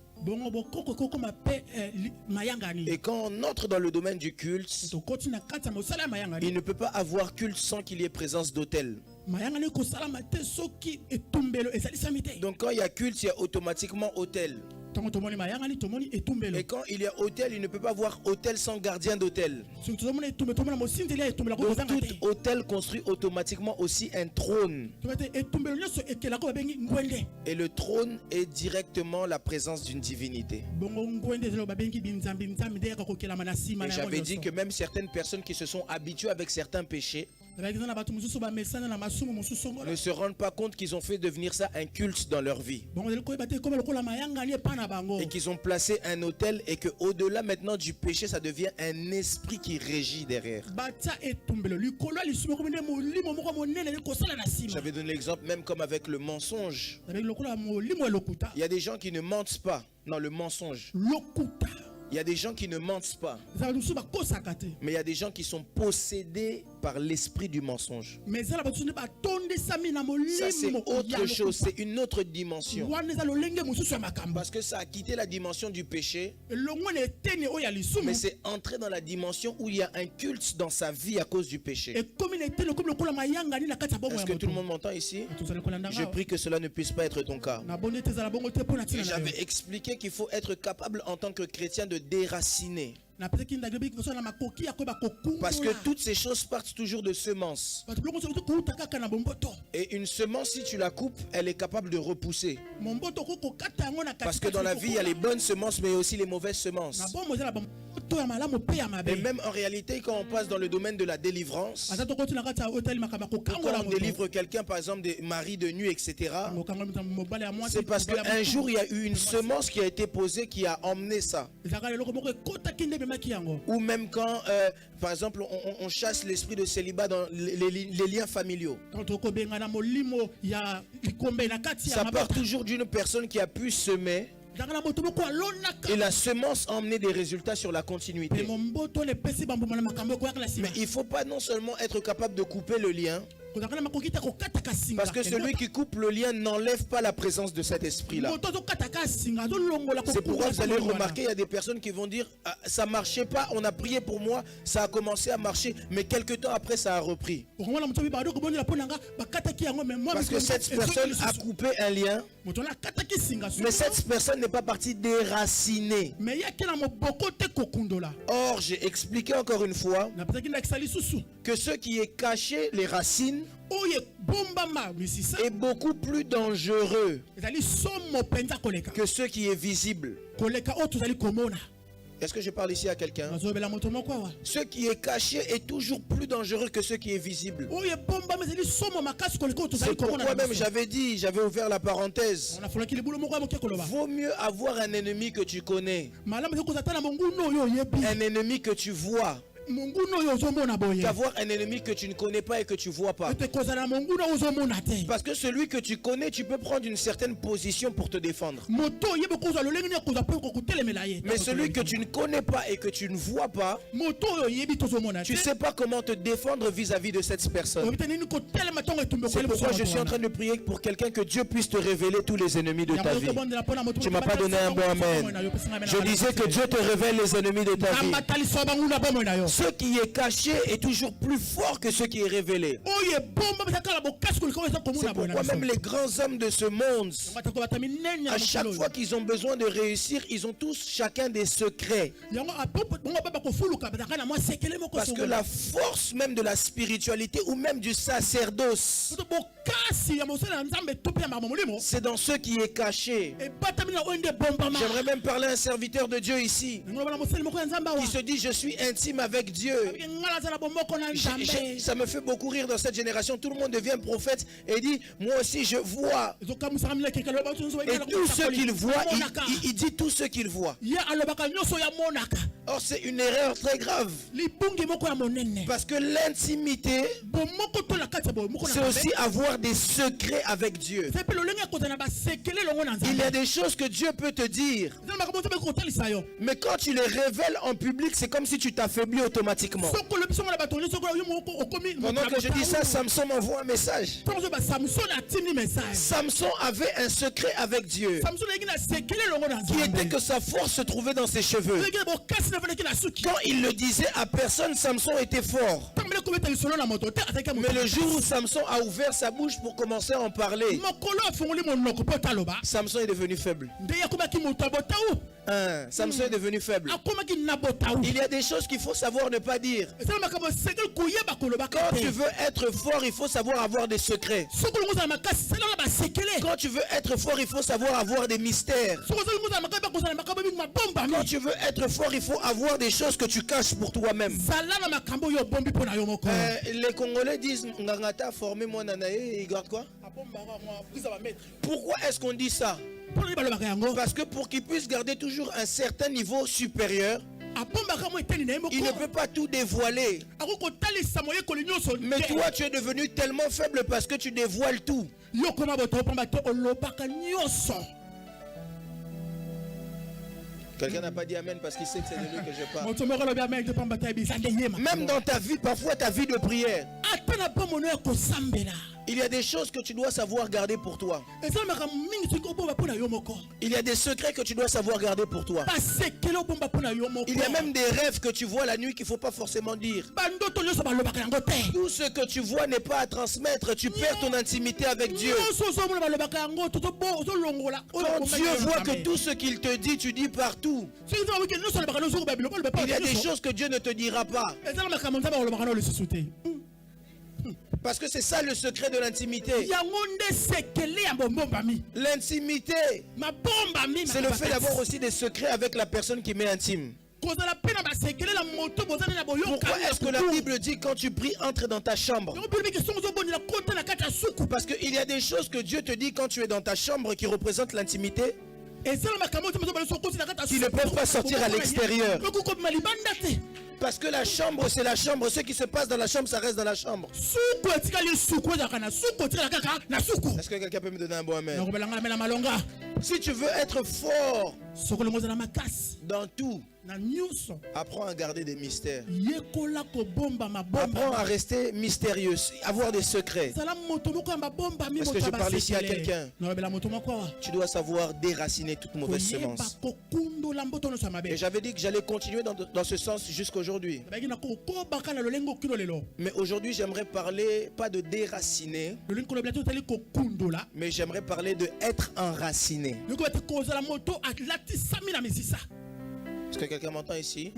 Speaker 1: Et quand on entre dans le domaine du culte, il ne peut pas avoir culte sans qu'il y ait présence d'autel. Donc quand il y a culte, il y a automatiquement autel. Et quand il y a autel, il ne peut pas avoir autel sans gardien d'autel. Donc tout autel construit automatiquement aussi un trône. Et le trône est directement la présence d'une divinité. Et j'avais dit que même certaines personnes qui se sont habituées avec certains péchés ne se rendent pas compte qu'ils ont fait devenir ça un culte dans leur vie. Et qu'ils ont placé un autel et que au-delà maintenant du péché, ça devient un esprit qui régit derrière. J'avais donné l'exemple même comme avec le mensonge. Il y a des gens qui ne mentent pas. Non, le mensonge. Il y a des gens qui ne mentent pas, mais il y a des gens qui sont possédés par l'esprit du mensonge. Ça, c'est autre chose, c'est une autre dimension. Parce que ça a quitté la dimension du péché, mais c'est entré dans la dimension où il y a un culte dans sa vie à cause du péché. Est-ce que tout le monde m'entend ici? Je prie que cela ne puisse pas être ton cas. Et j'avais expliqué qu'il faut être capable en tant que chrétien de déraciner. Parce que toutes ces choses partent toujours de semences. Et une semence, si tu la coupes, elle est capable de repousser. Parce que dans la vie, il y a les bonnes semences, mais aussi les mauvaises semences. Et même en réalité, quand on passe dans le domaine de la délivrance, quand on délivre quelqu'un, par exemple des maris de nuit, etc., c'est parce qu'un jour, il y a eu une semence qui a été posée qui a emmené ça. Ou même quand, par exemple, on chasse l'esprit de célibat dans les liens familiaux. Ça part toujours d'une personne qui a pu semer. Et la semence a emmené des résultats sur la continuité. Mais il ne faut pas non seulement être capable de couper le lien, parce que celui qui coupe le lien n'enlève pas la présence de cet esprit-là. C'est pourquoi vous allez remarquer, il y a des personnes qui vont dire ah, ça ne marchait pas, on a prié pour moi, ça a commencé à marcher, mais quelques temps après ça a repris. Parce que cette personne a coupé un lien, mais cette personne n'est pas partie déraciner. Or, j'ai expliqué encore une fois que ce qui est caché, les racines, est beaucoup plus dangereux que ce qui est visible. Est-ce que je parle ici à quelqu'un? Ce qui est caché est toujours plus dangereux que ce qui est visible. C'est pourquoi même j'avais ouvert la parenthèse. Vaut mieux avoir un ennemi que tu connais, un ennemi que tu vois, qu'avoir un ennemi que tu ne connais pas et que tu ne vois pas. Parce que celui que tu connais, tu peux prendre une certaine position pour te défendre. Mais celui que tu ne connais pas et que tu ne vois pas, tu ne sais pas comment te défendre vis-à-vis de cette personne. C'est pourquoi je suis en train de prier pour quelqu'un, que Dieu puisse te révéler tous les ennemis de ta vie. Tu ne m'as pas donné un bon amen. Je disais que Dieu te révèle les ennemis de ta vie. Ce qui est caché est toujours plus fort que ce qui est révélé. C'est pourquoi même les grands hommes de ce monde, à chaque fois qu'ils ont besoin de réussir, ils ont tous chacun des secrets. Parce que la force même de la spiritualité ou même du sacerdoce, c'est dans ce qui est caché. J'aimerais même parler à un serviteur de Dieu ici qui se dit je suis intime avec Dieu. Ça me fait beaucoup rire dans cette génération. Tout le monde devient prophète et dit moi aussi je vois. Et tout ce qu'il voit, il dit tout ce qu'il voit. Or c'est une erreur très grave. Parce que l'intimité, c'est aussi avoir des secrets avec Dieu. Il y a des choses que Dieu peut te dire, mais quand tu les révèles en public, c'est comme si tu t'affaiblis automatiquement. Pendant que je dis ça, Samson m'envoie un message. Samson avait un secret avec Dieu, qui était que sa force se trouvait dans ses cheveux. Quand il le disait à personne, Samson était fort. Mais le jour où Samson a ouvert sa bouche pour commencer à en parler, Samson est devenu faible. Samson est devenu faible. Il y a des choses qu'il faut savoir ne pas dire. Quand tu veux être fort, il faut savoir avoir des secrets. Quand tu veux être fort, il faut savoir avoir des mystères. Quand tu veux être fort, il faut avoir des choses que tu caches pour toi-même. Les Congolais disent Ngangata formé moi nanae, il garde quoi? Pourquoi est-ce qu'on dit ça? Parce que pour qu'il puisse garder toujours un certain niveau supérieur, il ne peut pas tout dévoiler. Mais toi, tu es devenu tellement faible parce que tu dévoiles tout. Quelqu'un n'a pas dit amen parce qu'il sait que c'est de lui que je parle.
Speaker 4: moto moko lobi amen te pamba ta bisa ndeyema.
Speaker 1: Même dans ta vie, parfois ta vie de prière,
Speaker 4: ata na pa mono ya kosambela.
Speaker 1: il y a des choses que tu dois savoir garder pour toi.
Speaker 4: Eza makambo mingi tiko bomba pona yo moko.
Speaker 1: Il y a des secrets que tu dois savoir garder pour toi.
Speaker 4: Basekelo bomba pona yo moko.
Speaker 1: Il y a même des rêves que tu vois la nuit qu'il ne faut pas forcément dire.
Speaker 4: bandoto nyonso balobaka yango te.
Speaker 1: Tout ce que tu vois n'est pas à transmettre. Tu perds ton intimité avec Dieu.
Speaker 4: nyonso ozomona balobaka yango tozolongola.
Speaker 1: Quand Dieu voit que tout ce qu'il te dit, tu dis partout.
Speaker 4: soki nzambe wiki nyonso alobaka nyonso koba biloko aloba
Speaker 1: Il y a des choses que Dieu ne te dira pas.
Speaker 4: eza na makambo nzambe alobaka na lisusu te.
Speaker 1: Parce que c'est ça le secret de l'intimité.
Speaker 4: yango nde sekele ya bombami.
Speaker 1: L'intimité,
Speaker 4: mabombami.
Speaker 1: c'est le fait d'avoir aussi des secrets avec la personne qui m'est intime.
Speaker 4: kozala pe na basekele la moto bozana na boyoka.
Speaker 1: Pourquoi est-ce que la Bible dit quand tu pries, entre dans ta chambre?
Speaker 4: yango biloko kesongo zobonela kota na kati ya suku.
Speaker 1: Parce qu'il y a des choses que Dieu te dit quand tu es dans ta chambre qui représentent l'intimité,
Speaker 4: eza na makambo te bazobala sokoti na kati ya
Speaker 1: qui ne peuvent pas sortir à l'extérieur.
Speaker 4: okokoma libanda te.
Speaker 1: Parce que la chambre, c'est la chambre. Ce qui se passe dans la chambre, ça reste dans la chambre.
Speaker 4: suku etikali suku ezalaka na suku etikala kaka na suku.
Speaker 1: Est-ce que quelqu'un peut me donner un bon amen?
Speaker 4: nakobelanga na mela malonga.
Speaker 1: Si tu veux être fort
Speaker 4: sokolongo ozala makasi
Speaker 1: dans tout,
Speaker 4: na nyonso
Speaker 1: apprends à garder des mystères.
Speaker 4: yekola kobomba mabomba.
Speaker 1: Apprends à rester mystérieux, avoir des secrets.
Speaker 4: zala moto moko ya mabomba mi
Speaker 1: Parce que
Speaker 4: moto
Speaker 1: je
Speaker 4: ya
Speaker 1: parle ici à
Speaker 4: basekele.
Speaker 1: quelqu'un.
Speaker 4: nakobela moto moko awa.
Speaker 1: Tu dois savoir déraciner toute mauvaise
Speaker 4: koyeba
Speaker 1: semence.
Speaker 4: kokundola mboto nyonso ya
Speaker 1: Et
Speaker 4: mabe.
Speaker 1: j'avais dit que j'allais continuer dans ce sens jusqu'aujourd'hui.
Speaker 4: bayaki na kokobaka na lolenge okino lelo.
Speaker 1: Mais aujourd'hui, j'aimerais parler, pas de déraciner,
Speaker 4: lolenge kolobela te otali kokundola.
Speaker 1: mais j'aimerais parler de être enraciné.
Speaker 4: loko bati kozala moto alatisami na misisa.
Speaker 1: Est-ce que quelqu'un m'entend ici?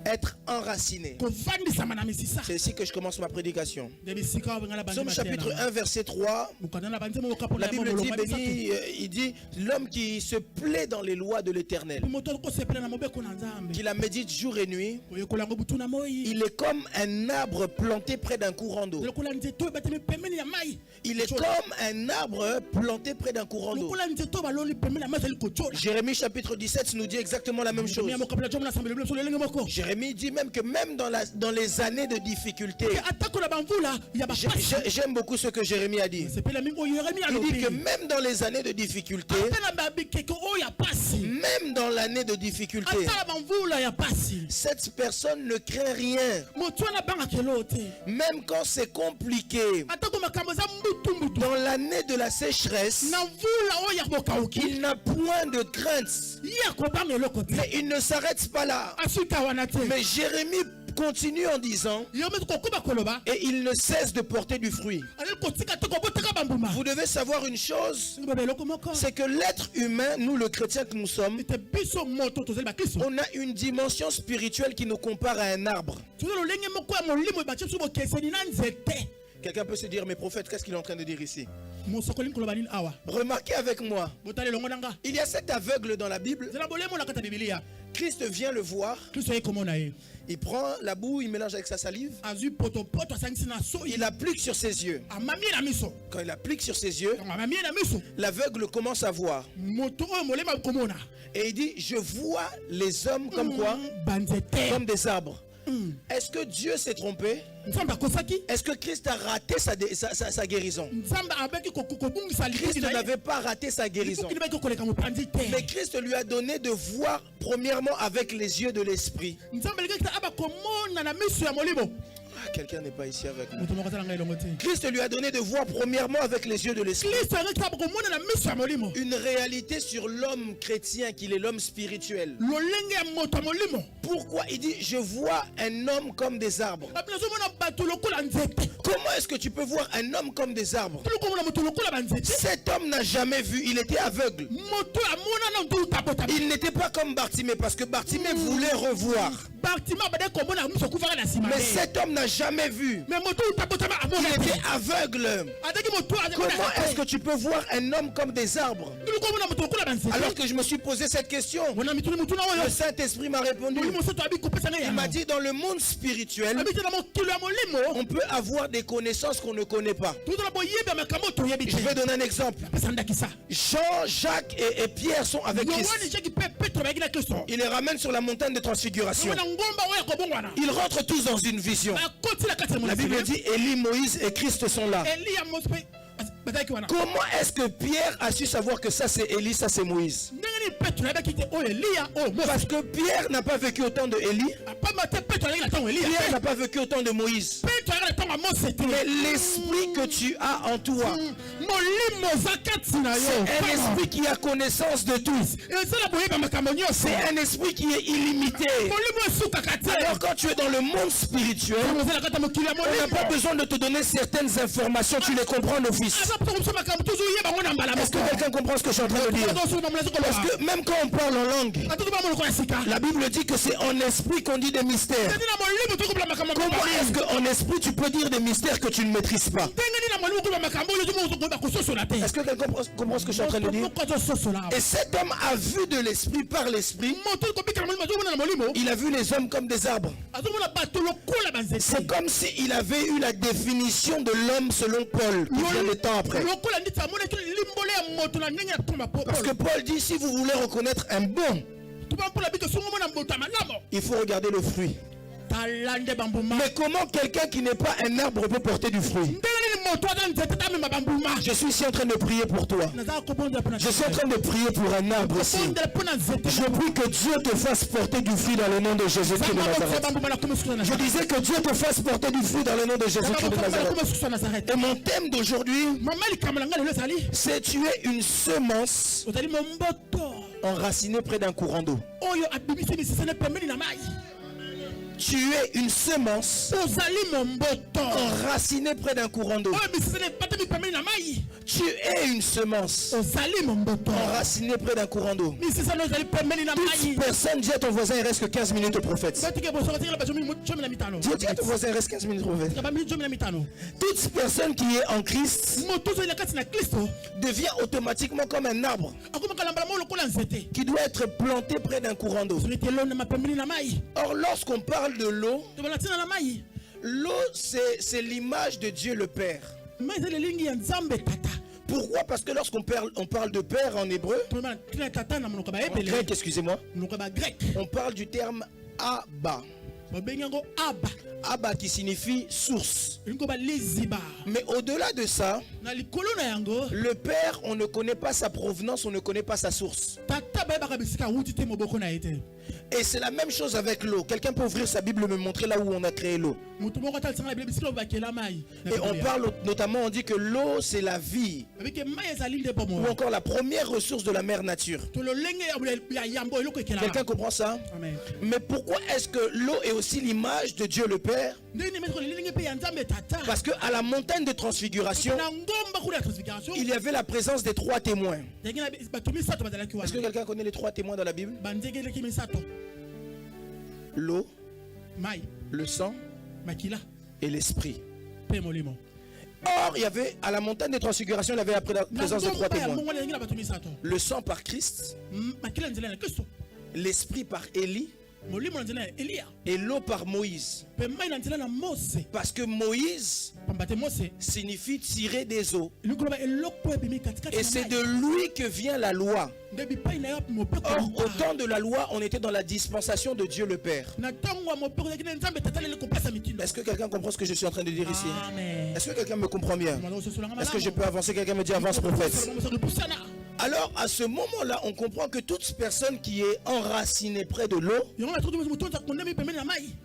Speaker 1: Être enraciné.
Speaker 4: kovandisama na misisa.
Speaker 1: C'est ici que je commence ma prédication.
Speaker 4: nde bisika babengala
Speaker 1: Psaume chapitre 1, verset 3.
Speaker 4: mokanda na banzembo okapo
Speaker 1: La
Speaker 4: na
Speaker 1: Bible dit,
Speaker 4: yango
Speaker 1: béni, il dit, l'homme qui se plaît dans les lois de l'Éternel,
Speaker 4: moto akosepela na mobeko na nzambe.
Speaker 1: qui la médite jour et nuit,
Speaker 4: oyekola yango butu na moi.
Speaker 1: il est comme un arbre planté près d'un courant d'eau.
Speaker 4: lokola nzeto ebatemi pembeni ya mai.
Speaker 1: Il est comme un arbre planté près d'un courant d'eau.
Speaker 4: lokola nzeto baloli pembeni ya mai ezali kocola.
Speaker 1: Jérémie chapitre 17 nous dit exactement la même chose.
Speaker 4: ya mokapela jomo na sambelo biso lelenge moko.
Speaker 1: Jérémie dit même que même dans les années de difficulté,
Speaker 4: atako na bamvula ya bapasi.
Speaker 1: j'aime beaucoup ce que Jérémie a dit.
Speaker 4: sepela mingi oyo yeremi
Speaker 1: Il dit que
Speaker 4: alobi.
Speaker 1: même dans les années de difficulté,
Speaker 4: ata na babikeke oyo ya pasi.
Speaker 1: même dans l'année de difficulté,
Speaker 4: ata na bamvula ya pasi.
Speaker 1: cette personne ne craint rien.
Speaker 4: moto wana abangaka elo te.
Speaker 1: Même quand c'est compliqué,
Speaker 4: atako makambo eza mbutumbutu.
Speaker 1: dans l'année de la sécheresse,
Speaker 4: na mvula oyo ya bokauki.
Speaker 1: il n'a point de crainte.
Speaker 4: ye akobanga eloko te.
Speaker 1: Mais il ne s'arrête pas là.
Speaker 4: asuka wana te.
Speaker 1: Mais Jérémie continue en disant,
Speaker 4: yo meti kokoba koloba.
Speaker 1: et il ne cesse de porter du fruit.
Speaker 4: ali kotika te kobotaka bambuma.
Speaker 1: Vous devez savoir une chose,
Speaker 4: baba eloko moko.
Speaker 1: c'est que l'être humain, nous le chrétien que nous sommes,
Speaker 4: ete biso moto tozali bakristo.
Speaker 1: on a une dimension spirituelle qui nous compare à un arbre.
Speaker 4: toza lolenge moko ya molimo ebatie biso bokeseni na nzete.
Speaker 1: Quelqu'un peut se dire, mais prophète, qu'est-ce qu'il est en train de dire ici?
Speaker 4: mosokolingi koloba nini awa.
Speaker 1: Remarquez avec moi,
Speaker 4: botali elongo nanga.
Speaker 1: il y a cet aveugle dans la Bible.
Speaker 4: zela bolemo na kati ya bibilia.
Speaker 1: Christ vient le voir,
Speaker 4: kristo aye komona ye.
Speaker 1: il prend la boue, il mélange avec sa salive,
Speaker 4: azwi potopoto asangisi na so.
Speaker 1: il applique sur ses yeux.
Speaker 4: amami ye na miso.
Speaker 1: Quand il applique sur ses yeux,
Speaker 4: yango amami ye na miso.
Speaker 1: l'aveugle commence à voir.
Speaker 4: moto oyo molema komona.
Speaker 1: Et il dit, je vois les hommes comme quoi?
Speaker 4: banzete.
Speaker 1: Comme des arbres. Est-ce que Dieu s'est trompé?
Speaker 4: nzambe akosaki.
Speaker 1: Est-ce que Christ a raté sa guérison?
Speaker 4: nzambe abeki kobungisa
Speaker 1: Christ
Speaker 4: libuki na ye.
Speaker 1: n'avait pas raté sa guérison.
Speaker 4: libuki libaki koleka mopanzi te.
Speaker 1: Mais Christ lui a donné de voir premièrement avec les yeux de l'esprit.
Speaker 4: nzambe alikaki aba komona na miso ya molimo.
Speaker 1: Ah, quelqu'un n'est pas ici avec nous.
Speaker 4: moto moko azala ngai elongo te.
Speaker 1: Christ lui a donné de voir premièrement avec les yeux de l'esprit.
Speaker 4: kristo alikaki aba komona na miso ya molimo.
Speaker 1: Une réalité sur l'homme chrétien qu'il est l'homme spirituel.
Speaker 4: lolenge ya moto ya molimo.
Speaker 1: Pourquoi il dit je vois un homme comme des arbres?
Speaker 4: abi nazomona bato lokola nzete.
Speaker 1: Comment est-ce que tu peux voir un homme comme des arbres?
Speaker 4: tolokomona moto lokola banzete.
Speaker 1: Cet homme n'a jamais vu, il était aveugle.
Speaker 4: moto amonana ntutabota.
Speaker 1: Il n'était pas comme Bartimée parce que Bartimée voulait revoir.
Speaker 4: bartima bade komona miso kuvaka na nsima.
Speaker 1: Mais cet homme n'a jamais vu.
Speaker 4: mais moto utabotama
Speaker 1: Il
Speaker 4: amona
Speaker 1: était
Speaker 4: te.
Speaker 1: aveugle.
Speaker 4: adaki moto
Speaker 1: Comment est-ce que tu peux voir un homme comme des arbres?
Speaker 4: tolokomona moto lokola banzete.
Speaker 1: Alors que je me suis posé cette question,
Speaker 4: mona mituni mutuna oyo.
Speaker 1: le Saint-Esprit m'a répondu.
Speaker 4: molimo soto abi kopesa ngai
Speaker 1: Il m'a
Speaker 4: yango.
Speaker 1: dit dans le monde spirituel,
Speaker 4: abi te na mokilo ya molimo.
Speaker 1: on peut avoir des connaissances qu'on ne connaît pas.
Speaker 4: tozala boyebi ya makambo toyebi
Speaker 1: Je
Speaker 4: te.
Speaker 1: vais donner un exemple.
Speaker 4: apesa ndakisa.
Speaker 1: Jean, Jacques et Pierre sont avec
Speaker 4: yohani
Speaker 1: Christ.
Speaker 4: jaki pe petro bayaki na kristo.
Speaker 1: Il les ramène sur la montagne de transfiguration.
Speaker 4: mona ngomba oyo ya kobongwana.
Speaker 1: Ils rentrent tous dans une vision.
Speaker 4: bakoti na kati ya
Speaker 1: La Bible
Speaker 4: monasiri.
Speaker 1: dit Élie, Moïse et Christ sont là.
Speaker 4: eliya mospe
Speaker 1: Comment est-ce que Pierre a su savoir que ça c'est Élie, ça c'est Moïse? Parce que Pierre n'a pas vécu autant de Élie. Pierre n'a pas vécu autant de Moïse. Mais l'esprit que tu as en toi, c'est un esprit qui a connaissance de tout. C'est un esprit qui est illimité. Alors quand tu es dans le monde spirituel, on n'a pas besoin de te donner certaines informations, tu les comprends d'office. Est-ce que quelqu'un comprend ce que je suis en train de dire? Parce que même quand on parle en langue, la Bible dit que c'est en esprit qu'on dit des mystères. Comment est-ce qu'en esprit tu peux dire des mystères que tu ne maîtrises pas? Est-ce que quelqu'un comprend ce que je suis en train de dire? Et cet homme a vu de l'esprit par l'esprit. Il a vu les hommes comme des arbres. C'est comme s'il avait eu la définition de l'homme selon Paul, qui vient de temps après. Parce que Paul dit, si vous voulez reconnaître un bon, il faut regarder le fruit. Mais comment quelqu'un qui n'est pas un arbre peut porter du fruit? Je suis ici en train de prier pour toi. Je suis en train de prier pour un arbre ici. Je prie que Dieu te fasse porter du fruit dans le nom de Jésus-Christ de Nazareth. Je disais que Dieu te fasse porter du fruit dans le nom de Jésus-Christ de Nazareth. Et mon thème d'aujourd'hui, c'est tu es une semence enracinée près d'un courant d'eau. Tu es une semence enracinée près d'un courant d'eau. Tu es une semence enracinée près d'un courant d'eau. Toute personne, dis à ton voisin, il reste que 15 minutes au prophète. Dis à ton voisin, il reste 15 minutes au prophète. Toute personne qui est en Christ devient automatiquement comme un arbre qui doit être planté près d'un courant d'eau. Or, lorsqu'on parle de l'eau, c'est l'image de Dieu le Père. Pourquoi? Parce que lorsqu'on parle de Père en hébreu, en grec, excusez-moi, on parle du terme Abba. Abba qui signifie source. Mais au-delà de ça, le Père, on ne connaît pas sa provenance, on ne connaît pas sa source. Et c'est la même chose avec l'eau. Quelqu'un peut ouvrir sa Bible et me montrer là où on a créé l'eau. Et on parle notamment, on dit que l'eau c'est la vie, ou encore la première ressource de la mère nature. Quelqu'un comprend ça?
Speaker 4: Amen.
Speaker 1: Mais pourquoi est-ce que l'eau est aussi l'image de Dieu le Père? Parce qu'à la montagne de transfiguration, il y avait la présence des 3 témoins. Est-ce que quelqu'un connaît les 3 témoins dans la Bible? L'eau, le sang et l'esprit. Or, il y avait à la montagne de transfiguration, il y avait la présence de 3 témoins. Le sang par Christ, l'esprit par Élie et l'eau par Moïse. Parce que Moïse signifie tirer des eaux. Et c'est de lui que vient la loi. Or, au temps de la loi, on était dans la dispensation de Dieu le Père. Est-ce que quelqu'un comprend ce que je suis en train de dire ici? Est-ce que quelqu'un me comprend bien? Est-ce que je peux avancer? Quelqu'un me dit avance, prophète. Alors, à ce moment-là, on comprend que toute personne qui est enracinée près de l'eau,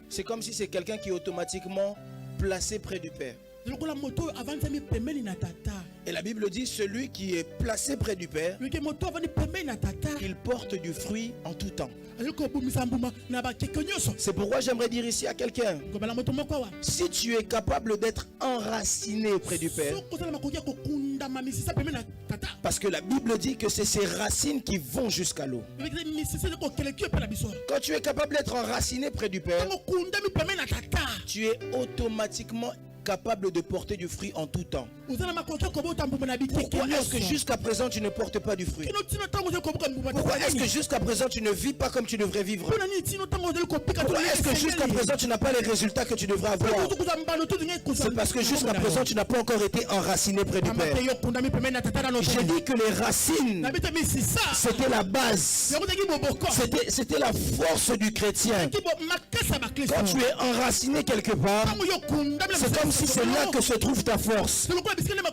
Speaker 1: c'est comme si c'est quelqu'un qui est automatiquement placé près du Père. Et la Bible dit, celui qui est placé près du Père, il porte du fruit en tout temps. C'est pourquoi j'aimerais dire ici à quelqu'un, si tu es capable d'être enraciné près du Père, parce que la Bible dit que c'est ces racines qui vont jusqu'à l'eau. Quand tu es capable d'être enraciné près du Père, tu es automatiquement capable de porter du fruit en tout temps. Pourquoi est-ce que jusqu'à présent tu ne portes pas du fruit? Pourquoi est-ce que jusqu'à présent tu ne vis pas comme tu devrais vivre? Pourquoi est-ce que jusqu'à présent tu n'as pas les résultats que tu devrais avoir? C'est parce que jusqu'à présent tu n'as pas encore été enraciné près du Père. J'ai dit que les racines, c'était la base, c'était la force du chrétien. Quand tu es enraciné quelque part, c'est comme aussi c'est là que se trouve ta force.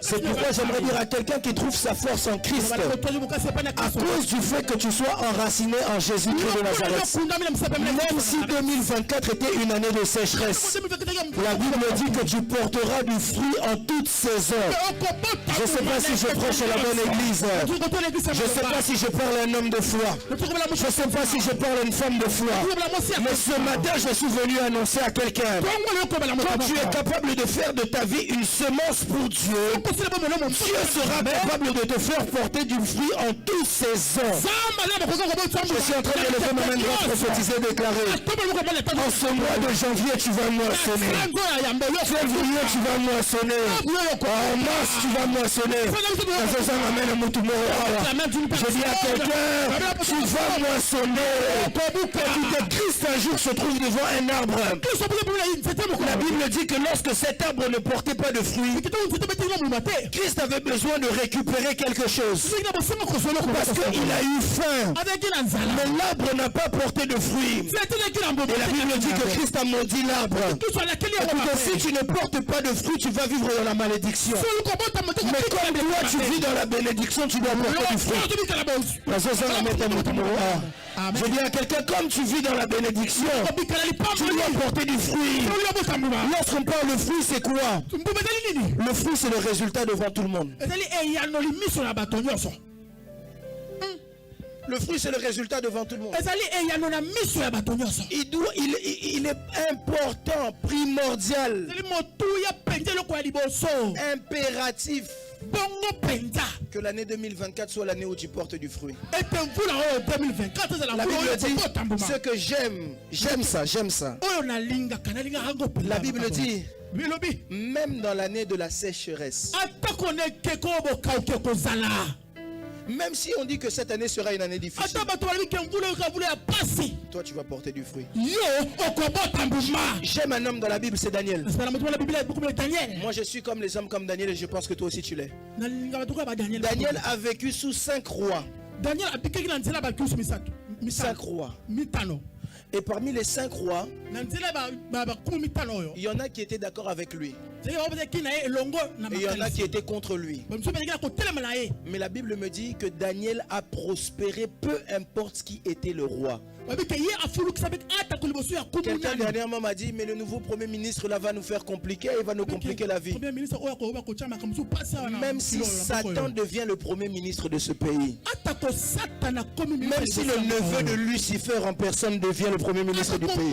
Speaker 1: C'est pourquoi j'aimerais dire à quelqu'un qui trouve sa force en Christ, à cause du fait que tu sois enraciné en Jésus-Christ de Nazareth. Même si 2024 était une année de sécheresse, la Bible dit que tu porteras du fruit en toute saison. Je ne sais pas si je prêche à la bonne église. Je ne sais pas si je parle à un homme de foi. Je ne sais pas si je parle à une femme de foi. Mais ce matin, je suis venu annoncer à quelqu'un, quand tu es capable de faire de ta vie une semence pour Dieu, Dieu sera capable de te faire porter du fruit en toute saison. Je suis en train de lever ma main droite, prophétiser, déclarer. En ce mois de janvier, tu vas moissonner. Février, tu vas moissonner. En mars, tu vas moissonner. Je dis à quelqu'un, tu vas moissonner. Quand Christ un jour se trouve devant un arbre, la Bible dit que lorsque cet arbre ne portait pas de fruits, Christ avait besoin de récupérer quelque chose. Parce qu'il a eu faim. Mais l'arbre n'a pas porté de fruits. Et la Bible dit que Christ a maudit l'arbre. Si tu ne portes pas de fruits, tu vas vivre dans la malédiction. Mais comme toi, tu vis dans la bénédiction, tu dois porter du fruit. Je dis à quelqu'un, comme tu vis dans la bénédiction, tu dois porter du fruit. Lorsqu'on parle de fruit, c'est quoi? Le fruit, c'est le résultat devant tout le monde. Le fruit, c'est le résultat devant tout le monde. Il est important, primordial, impératif que l'année 2024 soit l'année où tu portes du fruit. La Bible dit, ce que j'aime ça. La Bible dit, même dans l'année de la sécheresse, même si on dit que cette année sera une année difficile, toi tu vas porter du fruit. J'aime un homme dans la Bible, c'est Daniel. Moi je suis comme les hommes comme Daniel et je pense que toi aussi tu l'es. Daniel a vécu sous 5 rois. 5 rois. Et parmi les 5 rois, il y en a qui étaient d'accord avec lui. Et il y en a qui étaient contre lui. Mais la Bible me dit que Daniel a prospéré peu importe qui était le roi. Quelqu'un dernièrement m'a dit, mais le nouveau premier ministre là va nous faire compliquer, il va nous compliquer la vie. Même si Satan devient le premier ministre de ce pays, même si le neveu de Lucifer en personne devient le premier ministre du pays,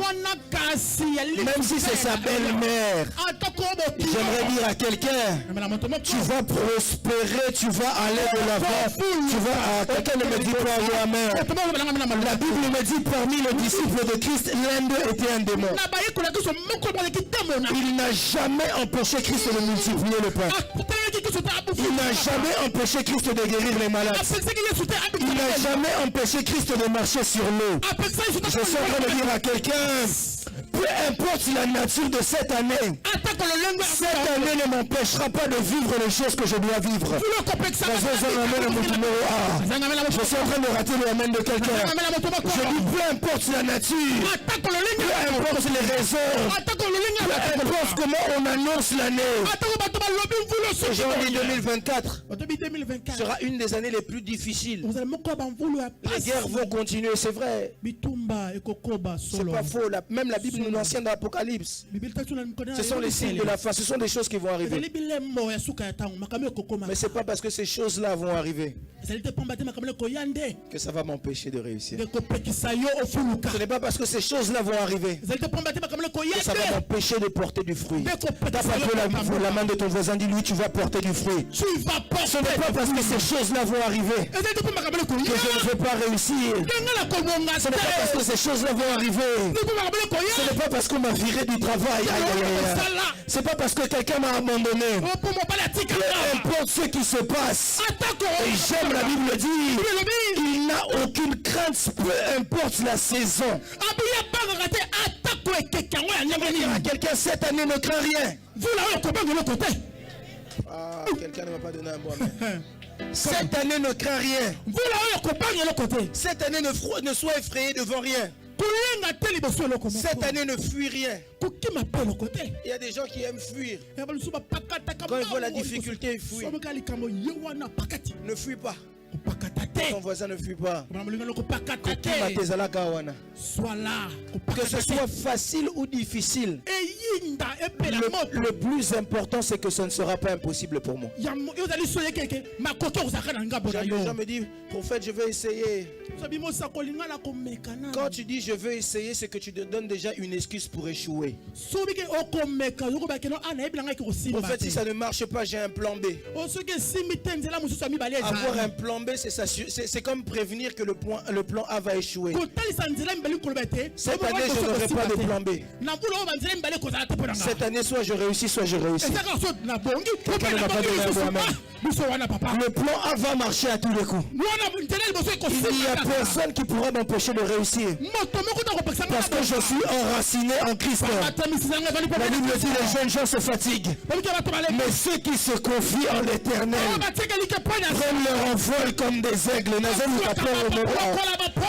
Speaker 1: même si c'est sa belle-mère, j'aimerais dire à quelqu'un, tu vas prospérer, tu vas aller de l'avant, quelqu'un ne me dit pas amen. La Bible me dit, parmi les disciples de Christ, l'un d'eux était un démon. Il n'a jamais empêché Christ de multiplier le pain. Il n'a jamais empêché Christ de guérir les malades. Il n'a jamais empêché Christ de marcher sur l'eau. Je suis en train de dire à quelqu'un, peu importe la nature de cette année ne m'empêchera pas de vivre les choses que je dois vivre. Je suis en train de rater le amen de quelqu'un. Je dis peu importe la nature, peu importe les raisons, peu importe comment on annonce l'année. Aujourd'hui 2024 sera une des années les plus difficiles. Les guerres vont continuer, c'est vrai. C'est pas faux. Même la Bible nous enseigne dans l'Apocalypse. Ce sont les signes de la fin, ce sont des choses qui vont arriver. Mais c'est pas parce que ces choses-là vont arriver que ça va m'empêcher de réussir. Ce n'est pas parce que ces choses-là vont arriver que ça va m'empêcher de porter du fruit. Tape un peu la main de ton voisin, dis-lui, tu vas porter du fruit. Ce n'est pas parce que ces choses-là vont arriver que je ne vais pas réussir. Ce n'est pas parce que ces choses-là vont arriver. Ce n'est pas parce qu'on m'a viré du travail. C'est pas parce que quelqu'un m'a abandonné. Peu importe ce qui se passe. Et j'aime, la Bible dit, il n'a aucune crainte, peu importe la saison. Quelqu'un cette année ne craint rien. Quelqu'un ne m'a pas donné un bon amen. Cette année ne craint rien. Cette année ne sois effrayé devant rien. Cette année ne fuis rien. Il y a des gens qui aiment fuir. Quand ils voient la difficulté, ils fuient. Ne fuis pas. Ton voisin ne fuit pas.
Speaker 4: Sois là.
Speaker 1: Que ce soit facile ou difficile, le plus important c'est que ce ne sera pas impossible pour moi. Les gens me disent, prophète, je vais essayer. Quand tu dis je vais essayer, c'est que tu te donnes déjà une excuse pour échouer. Prophète, si ça ne marche pas, j'ai un plan B. Avoir un plan B, c'est comme prévenir que le plan A va échouer. Cette année, je n'aurai pas de plan B. Cette année, soit je réussis, soit je réussis. Quelqu'un ne m'a pas donné un mot, amen. Le plan A va marcher à tous les coups. Il n'y a personne qui pourra m'empêcher de réussir. Parce que je suis enraciné en Christ. La Bible dit les jeunes gens se fatiguent. Mais ceux qui se confient en l'Éternel prennent leur envol comme des aigles.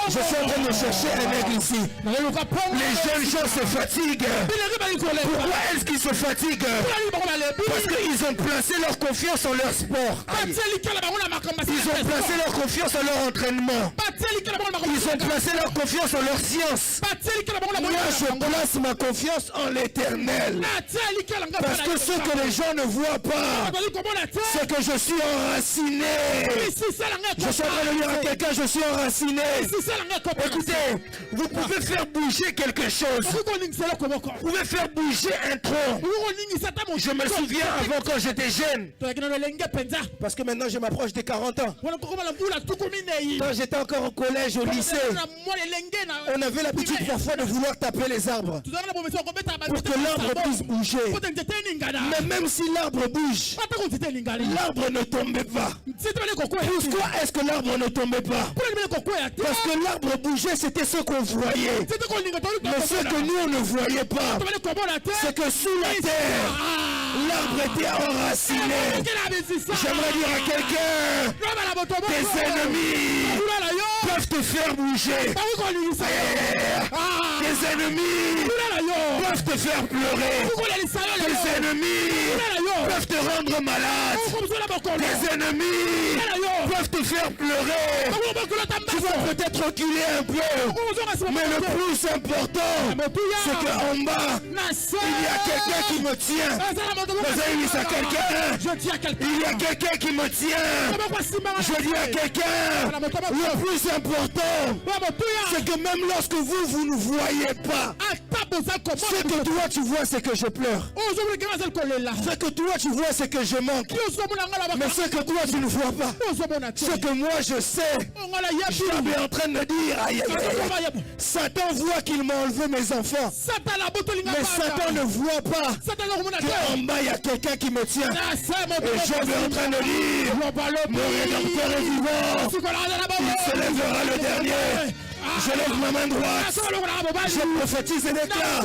Speaker 1: Je suis en train de chercher un aigle ici. Les jeunes gens se fatiguent. Pourquoi est-ce qu'ils se fatiguent? Parce qu'ils ont placé leur confiance en leur sport. Ils ont placé leur confiance en leur entraînement. Ils ont placé leur confiance en leur science. Moi, je place ma confiance en l'Éternel. Parce que ce que les gens ne voient pas, c'est que je suis enraciné. Je suis en train de dire à quelqu'un, je suis enraciné. Écoutez, vous pouvez faire bouger quelque chose. Vous pouvez faire bouger un tronc. Je me souviens avant quand j'étais jeune. Parce que maintenant je m'approche des 40 ans. Quand j'étais encore au collège, au lycée, on avait l'habitude parfois de vouloir taper les arbres pour que l'arbre puisse bouger. Mais même si l'arbre bouge, l'arbre ne tombait pas. Pourquoi est-ce que l'arbre ne tombait pas? Parce que l'arbre bougeait, c'était ce qu'on voyait. Mais ce que nous on ne voyait pas, c'est que sous la terre, l'arbre était enraciné. J'aimerais dire à quelqu'un, tes ennemis peuvent te faire bouger. Tes ennemis peuvent te faire pleurer. Tes ennemis peuvent te rendre malade. Tes ennemis peuvent te faire pleurer. Tu vas peut-être reculer un peu, mais le plus important, c'est qu'en bas, il y a quelqu'un qui me tient. Vous avez mis ça quelqu'un? Il y a quelqu'un qui me tient. Je dis à quelqu'un, le plus important, c'est que même lorsque vous ne voyez pas, ce que toi tu vois, c'est que je pleure. Ce que toi tu vois, c'est que je manque. Mais ce que toi tu ne vois pas, ce que moi je sais, Job est en train de me dire, aïe, aïe, aïe. Satan voit qu'il m'a enlevé mes enfants. Mais Satan ne voit pas qu'en bas il y a quelqu'un qui me tient. Et Job est en train de dire, mon rédempteur est vivant. Il se lèvera le dernier. Je lève ma main droite. Je prophétise et déclare,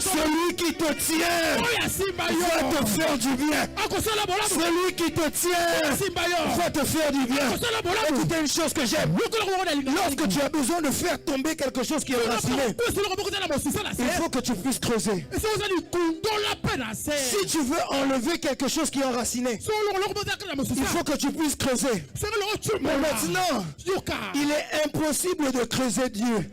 Speaker 1: celui qui te tient va te faire du bien. Celui qui te tient va te faire du bien. Écoutez une chose que j'aime. Lorsque tu as besoin de faire tomber quelque chose qui est enraciné, il faut que tu puisses creuser. Si tu veux enlever quelque chose qui est enraciné, il faut que tu puisses creuser. Mais maintenant, il est impossible de creuser Dieu.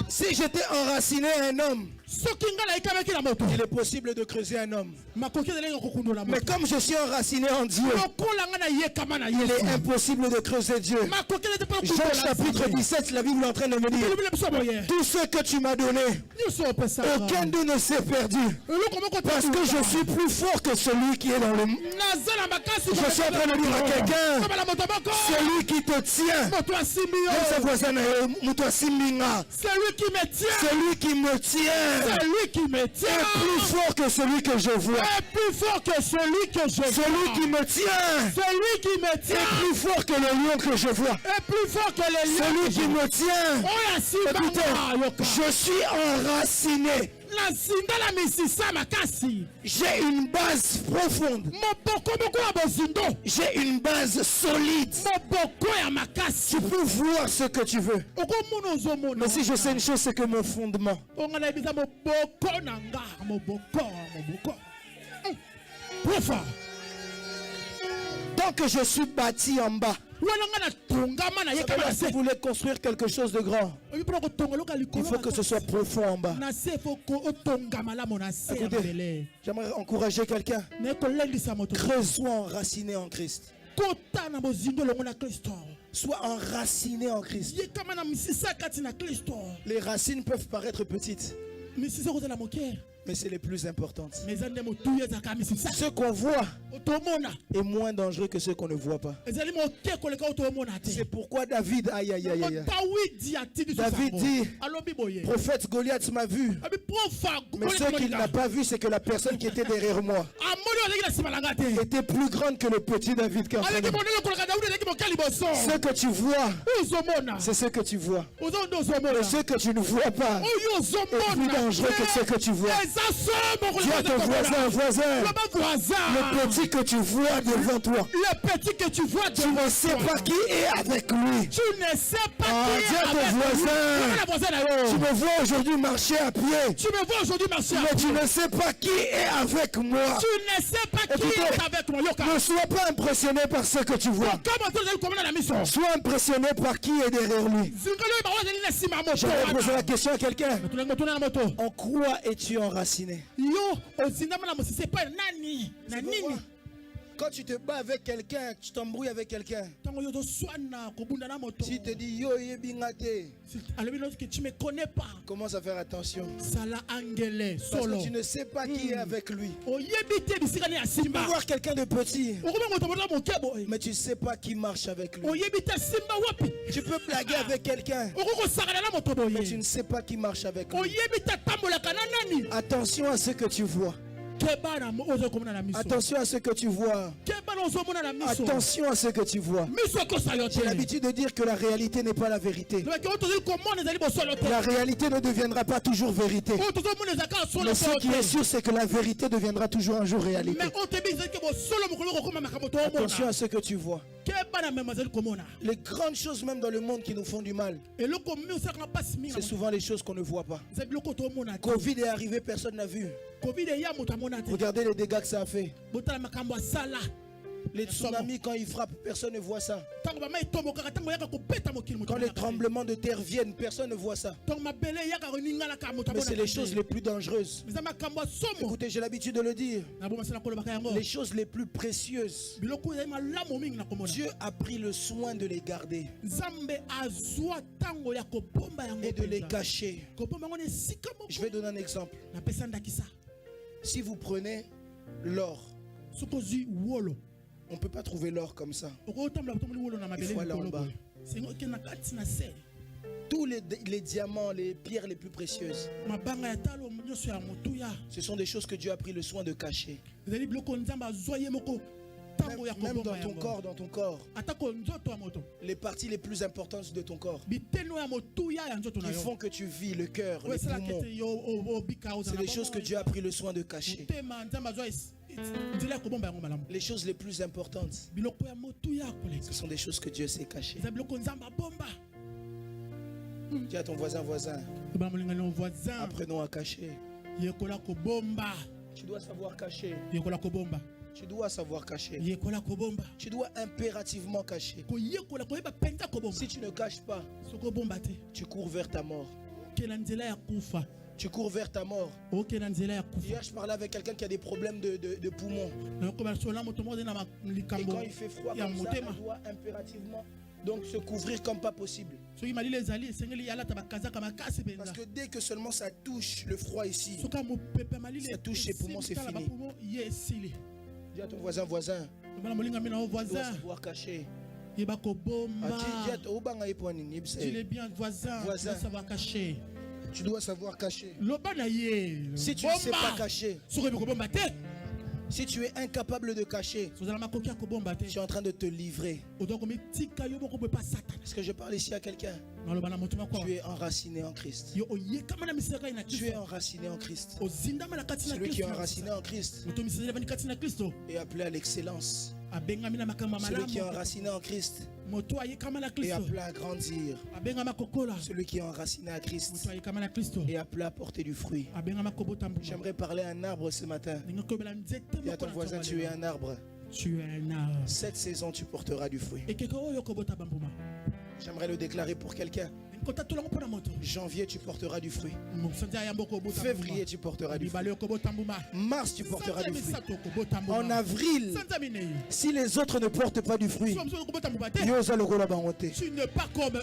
Speaker 1: Si j'étais enraciné à un homme, il est possible de creuser un homme. Mais comme je suis enraciné en Dieu, il est impossible de creuser Dieu. Jean chapitre 17, la Bible est en train de me dire, tout ce que tu m'as donné, aucun d'eux ne s'est perdu. Parce que je suis plus fort que celui qui est dans le monde. Je suis en train de dire à quelqu'un, celui qui te tient, celui qui me tient, celui qui me tient est plus fort que celui que je vois. Celui qui me tient est plus fort que le lion que je vois. Celui qui me tient, écoutez, je suis enraciné. J'ai une base profonde. J'ai une base solide. Tu peux voir ce que tu veux. Mais si je sais une chose, c'est que mon fondement. Tant que je suis bâti en bas, si vous voulez construire quelque chose de grand, il faut que ce soit profond en bas. Écoutez, j'aimerais encourager quelqu'un. Creuse-toi enraciné en Christ. Sois enraciné en Christ. Les racines peuvent paraître petites, mais c'est les plus importantes. Ce qu'on voit est moins dangereux que ce qu'on ne voit pas. C'est pourquoi David, David dit, prophète Goliath m'a vu, mais ce qu'il n'a pas vu, c'est que la personne qui était derrière moi était plus grande que le petit David qui est en train de... Ce que tu vois, c'est ce que tu vois. Mais ce que tu ne vois pas est plus dangereux que ce que tu vois. Dis à ton voisin, le petit que tu vois devant toi, tu ne sais pas qui est avec lui. Dis à ton voisin, tu me vois aujourd'hui marcher à pied, mais tu ne sais pas qui est avec moi. Écoutez, ne sois pas impressionné par ce que tu vois. Sois impressionné par qui est derrière lui. J'aimerais poser la question à quelqu'un. En quoi es-tu enraciné? Quand tu te bats avec quelqu'un, tu t'embrouilles avec quelqu'un, si te dit yo yebingate,
Speaker 5: tu me connais pas,
Speaker 1: commence à faire attention.
Speaker 5: Parce
Speaker 1: que tu ne sais pas qui est avec lui. Tu peux voir quelqu'un de petit, mais tu ne sais pas qui marche avec lui. Tu peux blaguer avec quelqu'un, mais tu ne sais pas qui marche avec lui. Attention à ce que tu vois. Attention à ce que tu vois. Attention à ce que tu vois. J'ai l'habitude de dire que la réalité n'est pas la vérité. La réalité ne deviendra pas toujours vérité. Mais ce qui est sûr, c'est que la vérité deviendra toujours un jour réalité. Attention à ce que tu vois. Les grandes choses même dans le monde qui nous font du mal, c'est souvent les choses qu'on ne voit pas. Covid est arrivé, personne n'a vu. Regardez les dégâts que ça a fait. Les tsunamis, quand ils frappent, personne ne voit ça. Quand les tremblements de terre viennent, personne ne voit ça. Mais c'est les choses les plus dangereuses. Écoutez, j'ai l'habitude de le dire. Les choses les plus précieuses, Dieu a pris le soin de les garder et de les cacher. Je vais donner un exemple. Si vous prenez l'or, on ne peut pas trouver l'or comme ça. Il faut aller en bas. Tous les diamants, les pierres les plus précieuses, ce sont des choses que Dieu a pris le soin de cacher. Même dans ton corps, les parties les plus importantes de ton corps, qui font que tu vis, le cœur, les poumons, c'est des choses que Dieu a pris le soin de cacher. Les choses les plus importantes, ce sont des choses que Dieu sait cacher. Dis à ton voisin, apprenons à cacher. Tu dois savoir cacher. Tu dois savoir cacher. Tu dois impérativement cacher. Si tu ne caches pas, tu cours vers ta mort. Tu cours vers ta mort. Hier, je parlais avec quelqu'un qui a des problèmes de poumons. Et quand il fait froid comme ça, il doit impérativement donc se couvrir comme pas possible. Parce que dès que seulement ça touche le froid ici, ça touche ses poumons, c'est fini. Dis à ton voisin, tu dois savoir cacher.
Speaker 5: Dis bien, voisin, tu dois savoir cacher.
Speaker 1: Tu dois savoir cacher. Si tu ne sais pas cacher, Si tu es incapable de cacher, tu es en train de te livrer. Est-ce que je parle ici à quelqu'un? Tu es enraciné en Christ. Tu es enraciné en Christ. Celui qui est enraciné en Christ est appelé à l'excellence. Celui qui est enraciné en Christ est appelé à grandir. Celui qui est enraciné à Christ est appelé à porter du fruit. J'aimerais parler à un arbre ce matin. Dis à ton voisin, tu es un arbre.
Speaker 5: Tu es un arbre.
Speaker 1: Cette saison, tu porteras du fruit. J'aimerais le déclarer pour quelqu'un. Janvier, tu porteras du fruit. Février, tu porteras du fruit. Mars, tu porteras du fruit. En avril, si les autres ne portent pas du fruit,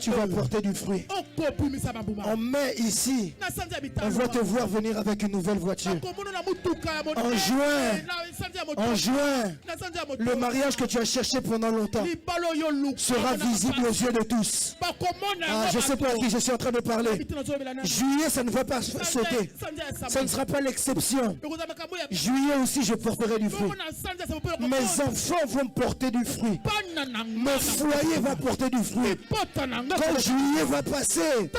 Speaker 1: tu vas porter du fruit. En mai, ici, on va te voir venir avec une nouvelle voiture. En juin, le mariage que tu as cherché pendant longtemps sera visible aux yeux de tous. Ah, je ne sais pas à qui je suis en train de parler. Juillet, ça ne va pas sauter. Ça ne sera pas l'exception. Juillet aussi, je porterai du fruit. Mes enfants vont porter du fruit. Mon foyer va porter du fruit. Quand juillet va passer, août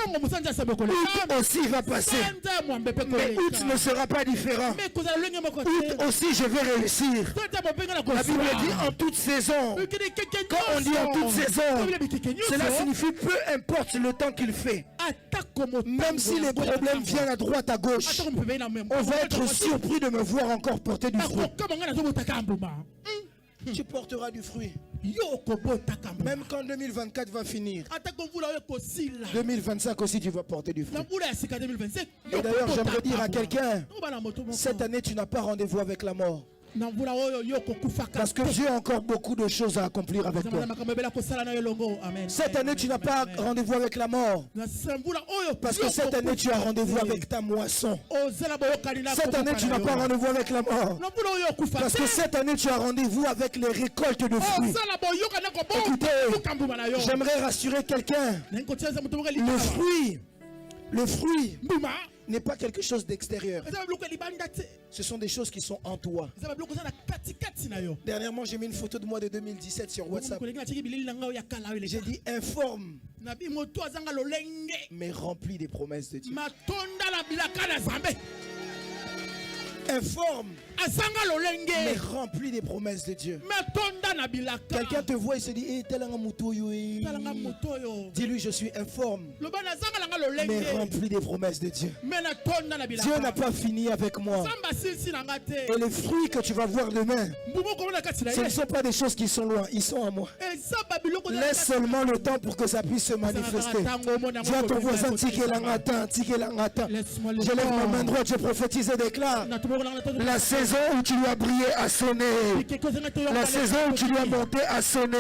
Speaker 1: aussi va passer. Mais août ne sera pas différent. Août aussi, je vais réussir. La Bible dit en toute saison. Quand on dit en toute saison, cela signifie peu importe le temps qu'il fait. Même si les problèmes viennent à droite, à gauche, on va être surpris de me voir encore porter du fruit. Tu porteras du fruit. Même quand 2024 va finir, 2025 aussi tu vas porter du fruit. Et d'ailleurs, j'aimerais dire à quelqu'un, cette année tu n'as pas rendez-vous avec la mort. Parce que Dieu a encore beaucoup de choses à accomplir avec toi. Cette année, tu n'as pas rendez-vous avec la mort. Parce que cette année, tu as rendez-vous avec ta moisson. Cette année, tu n'as pas rendez-vous avec la mort. Parce que cette année, tu as rendez-vous avec les récoltes de fruits. Écoutez, j'aimerais rassurer quelqu'un. Le fruit n'est pas quelque chose d'extérieur. Ce sont des choses qui sont en toi. Dernièrement, j'ai mis une photo de moi de 2017 sur WhatsApp. J'ai dit informe, mais rempli des promesses de Dieu. Informe, mais rempli des promesses de Dieu. Quelqu'un te voit et se dit dis-lui je suis informe, mais rempli des promesses de Dieu. Dieu n'a pas fini avec moi. Et les fruits que tu vas voir demain, ce ne sont pas des choses qui sont loin, ils sont en moi. Laisse seulement le temps pour que ça puisse se manifester. Dis à ton voisin, je lève ma main droite, je prophétise et déclare: la saison où tu dois briller a sonné. La saison où tu dois monter a sonné.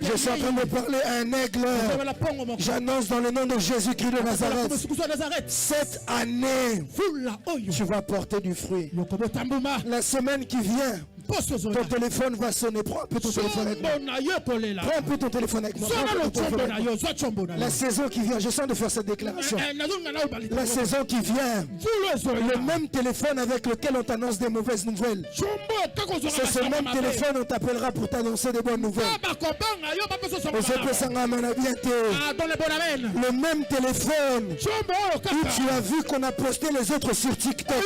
Speaker 1: Je suis en train de parler à un aigle. J'annonce dans le nom de Jésus-Christ de Nazareth, cette année, tu vas porter du fruit. La semaine qui vient, ton téléphone va sonner. Prends un peu ton téléphone avec moi. Prends un peu ton téléphone avec moi. La saison qui vient, je sens de faire cette déclaration. La saison qui vient, le même téléphone avec lequel on t'annonce des mauvaises nouvelles, c'est ce même téléphone on t'appellera pour t'annoncer des bonnes nouvelles. Le même téléphone où tu as vu qu'on a posté les autres sur TikTok.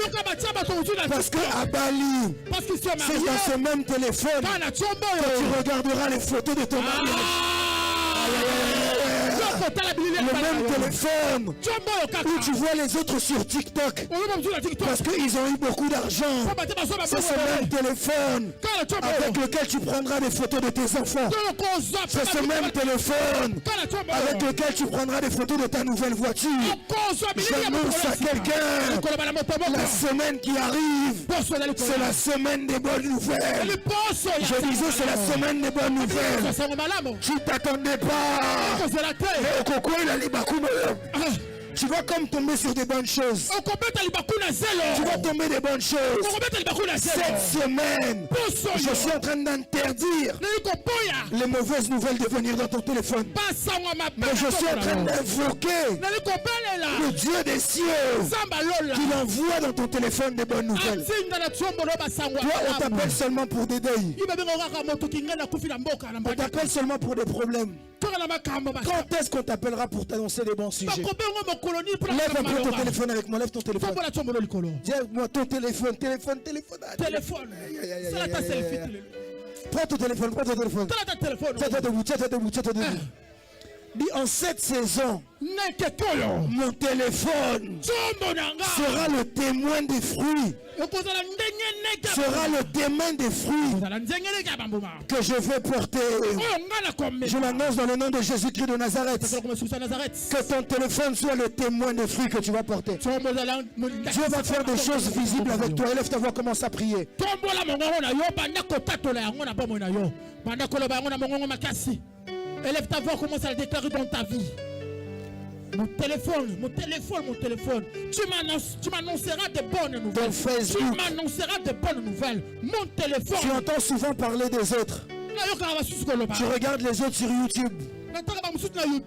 Speaker 1: Parce que à Bali, c'est dans ce même téléphone que tu regarderas les photos de ton mari. Le même téléphone où tu vois les autres sur TikTok parce qu'ils ont eu beaucoup d'argent. C'est ce même téléphone avec lequel tu prendras des photos de tes enfants. C'est ce même téléphone avec lequel tu prendras des photos de ta nouvelle voiture. J'annonce à quelqu'un, la semaine qui arrive, c'est la semaine des bonnes nouvelles. Je disais, c'est la semaine des bonnes nouvelles. Tu t'attendais pas. Tu vas comme tomber sur des bonnes choses. Tu vas tomber des bonnes choses. Cette semaine, je suis en train d'interdire les mauvaises nouvelles de venir dans ton téléphone. Mais je suis en train d'invoquer le Dieu des cieux qui envoie dans ton téléphone des bonnes nouvelles. Toi, on t'appelle seulement pour des deuils. On t'appelle seulement pour des problèmes. Quand est-ce qu'on t'appellera pour t'annoncer des bons sujets? Lève un peu ton téléphone avec moi, lève ton téléphone. Dis-moi ton téléphone. Prends ton téléphone, prends ton téléphone. Tiens-toi debout. Dis en cette saison, mon téléphone sera le témoin des fruits. Sera le témoin des fruits que je vais porter. Je l'annonce dans le nom de Jésus-Christ de Nazareth. Que ton téléphone soit le témoin des fruits que tu vas porter. Dieu va faire des choses visibles avec toi. Élève ta voix, commence à prier.
Speaker 5: Élève ta voix, commence à le déclarer dans ta vie. Mon téléphone. Tu m'annonceras de bonnes nouvelles. Tu m'annonceras de bonnes nouvelles. Mon téléphone.
Speaker 1: Tu entends souvent parler des autres. Tu regardes les autres sur YouTube.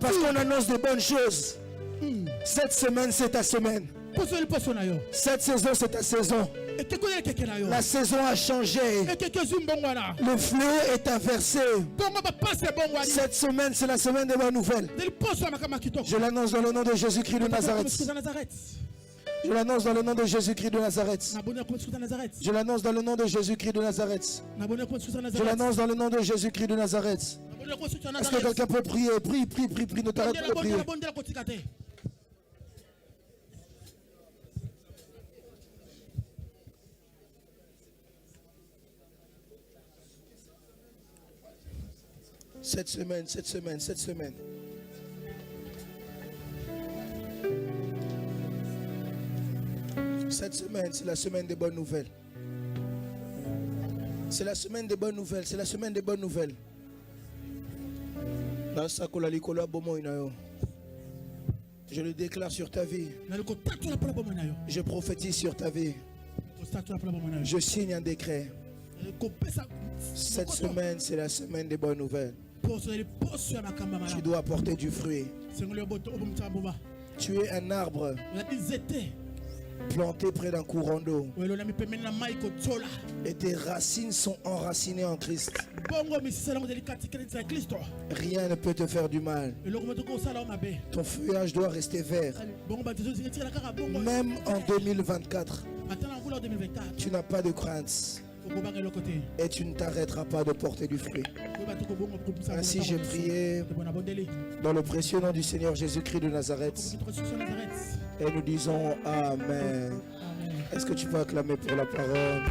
Speaker 1: Parce qu'on annonce de bonnes choses. Cette semaine, c'est ta semaine. Cette saison, c'est ta saison. La saison a changé. Le fleuve est inversé. Cette semaine, c'est la semaine des bonnes nouvelles. Je l'annonce dans le nom de Jésus-Christ de Nazareth. Je l'annonce dans le nom de Jésus-Christ de Nazareth. Je l'annonce dans le nom de Jésus-Christ de Nazareth. Je l'annonce dans le nom de Jésus-Christ de Nazareth. Est-ce que quelqu'un peut prier? Prie, ne t'arrête pas de prier. Cette semaine. Cette semaine, c'est la semaine des bonnes nouvelles. C'est la semaine des bonnes nouvelles. C'est la semaine des bonnes nouvelles. Je le déclare sur ta vie. Je prophétise sur ta vie. Je signe un décret. Cette semaine, c'est la semaine des bonnes nouvelles. Tu dois apporter du fruit. Tu es un arbre planté près d'un courant d'eau. Et tes racines sont enracinées en Christ. Rien ne peut te faire du mal. Ton feuillage doit rester vert. Même en 2024, tu n'as pas de crainte. Et tu ne t'arrêteras pas de porter du fruit. Ainsi j'ai prié dans le précieux nom du Seigneur Jésus-Christ de Nazareth. Et nous disons Amen. Est-ce que tu peux acclamer pour la parole?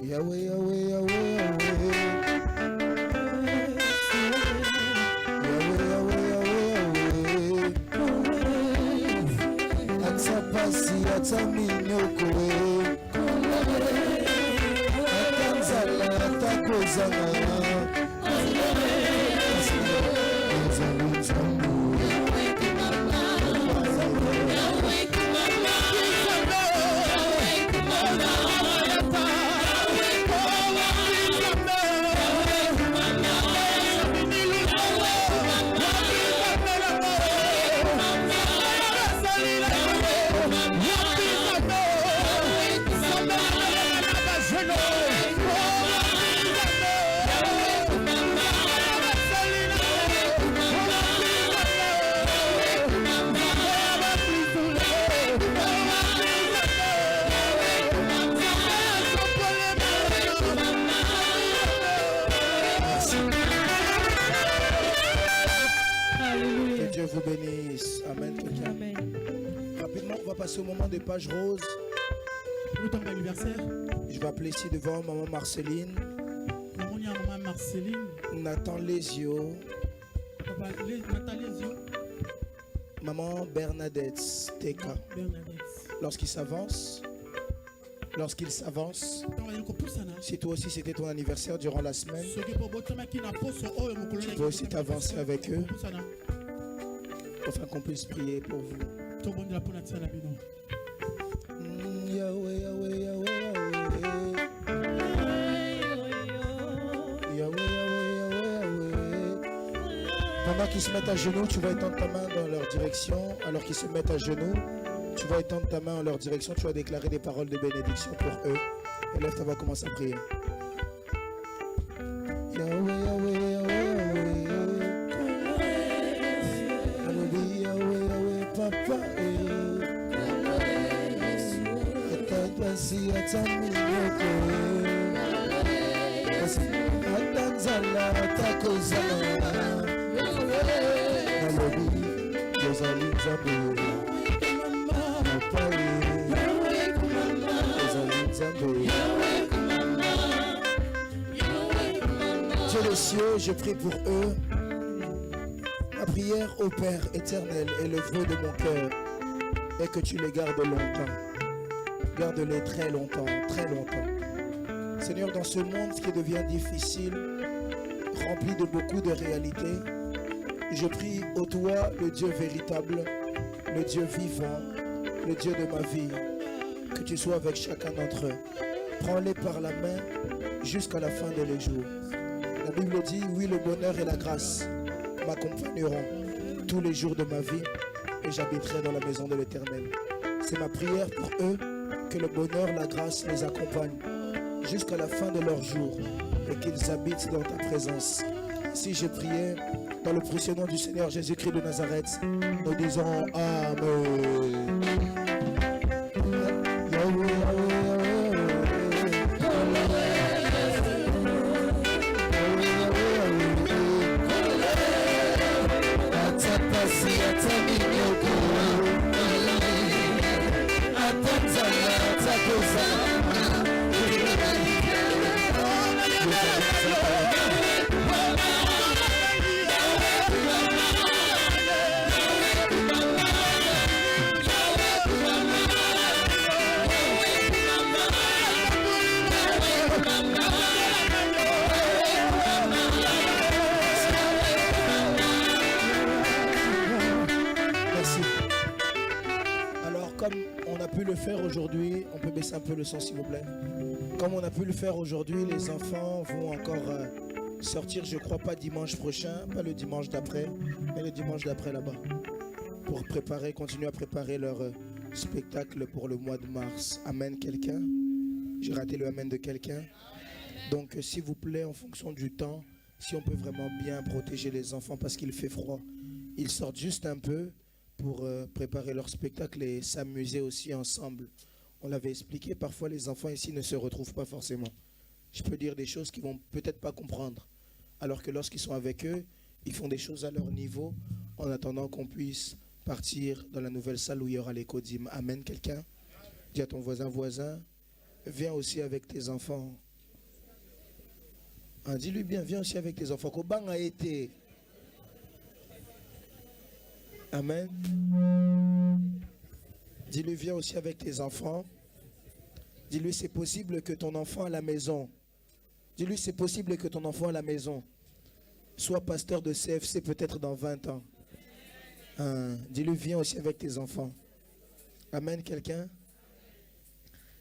Speaker 1: Yahweh, Yahweh, Yahweh, Yahweh. vous bénisse. Amen.
Speaker 2: Amen.
Speaker 1: Rapidement, on va passer au moment des pages roses. Je vais appeler ici devant maman Marceline. Nathan Lesio. Maman Bernadette Teka. Lorsqu'il s'avance, lorsqu'il s'avance,
Speaker 5: ntango azali kopusana
Speaker 1: si toi aussi c'était ton anniversaire durant la semaine,
Speaker 5: soki mpo botamaki na poso oyo mokolo
Speaker 1: tu peux aussi t'avancer avec eux afin qu'on puisse prier pour vous.
Speaker 5: tobondela mpo na tia na bino.
Speaker 1: Yahweh, Yahweh, Yahweh, Yahweh. Yahweh, Yahweh, Yahweh, Yahweh. Pendant qu'ils se mettent à genoux, tu vas étendre ta main dans leur direction. Alors qu'ils se mettent à genoux, tu vas étendre ta main en leur direction. Tu vas déclarer des paroles de bénédiction pour eux. Et là, tu vas commencer à prier. Yahweh, Yahweh, Yahweh, Yahweh. Yahweh, Yahweh, Papa. Atapasi, atamiyoko. Atanzala, atakozala. Nalobi, yozali nzambe. Papa, yozali nzambe. Dieu des cieux, je prie pour eux. Ma prière au Père éternel est le vœu de mon cœur et que tu les gardes longtemps. Garde-les très longtemps, très longtemps. Seigneur, dans ce monde qui devient difficile, rempli de beaucoup de réalités, je prie au toi, le Dieu véritable, le Dieu vivant, le Dieu de ma vie, que tu sois avec chacun d'entre eux. Prends-les par la main jusqu'à la fin de les jours. La Bible dit, oui, le bonheur et la grâce m'accompagneront tous les jours de ma vie et j'habiterai dans la maison de l'Éternel. C'est ma prière pour eux, que le bonheur, la grâce les accompagne jusqu'à la fin de leur jour et qu'ils habitent dans ta présence. Si j'ai prié dans le précieux nom du Seigneur Jésus-Christ de Nazareth, nous disons Amen. Yahweh, le faire aujourd'hui, on peut baisser un peu le son s'il vous plaît. Comme on a pu le faire aujourd'hui, les enfants vont encore sortir, je crois pas dimanche prochain, pas le dimanche d'après, mais le dimanche d'après là-bas. Pour préparer, continuer à préparer leur spectacle pour le mois de mars. Amen quelqu'un? J'ai raté le amen de quelqu'un. Donc s'il vous plaît, en fonction du temps, si on peut vraiment bien protéger les enfants parce qu'il fait froid, ils sortent juste un peu pour préparer leur spectacle et s'amuser aussi ensemble. On l'avait expliqué, parfois les enfants ici ne se retrouvent pas forcément. Je peux dire des choses qu'ils vont peut-être pas comprendre. Alors que lorsqu'ils sont avec eux, ils font des choses à leur niveau en attendant qu'on puisse partir dans la nouvelle salle où il y aura les codimes. Amen quelqu'un? Dis à ton voisin, viens aussi avec tes enfants. Ah, dis-lui bien, viens aussi avec tes enfants. Kobang a été. Amen. Dis-lui, viens aussi avec tes enfants. Dis-lui, c'est possible que ton enfant à la maison. Dis-lui, c'est possible que ton enfant à la maison soit pasteur de CFC peut-être dans 20 ans. Dis-lui, viens aussi avec tes enfants. Amen, quelqu'un?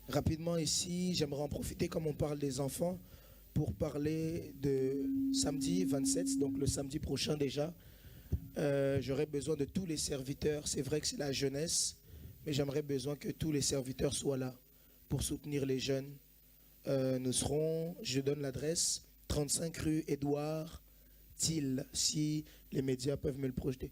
Speaker 1: Rapidement ici, j'aimerais en profiter comme on parle des enfants pour parler de samedi 27, donc le samedi prochain déjà. J'aurais besoin de tous les serviteurs. C'est vrai que c'est la jeunesse, mais j'aimerais besoin que tous les serviteurs soient là pour soutenir les jeunes. Nous serons, je donne l'adresse, 35 rue Édouard Thiel, si les médias peuvent me le projeter.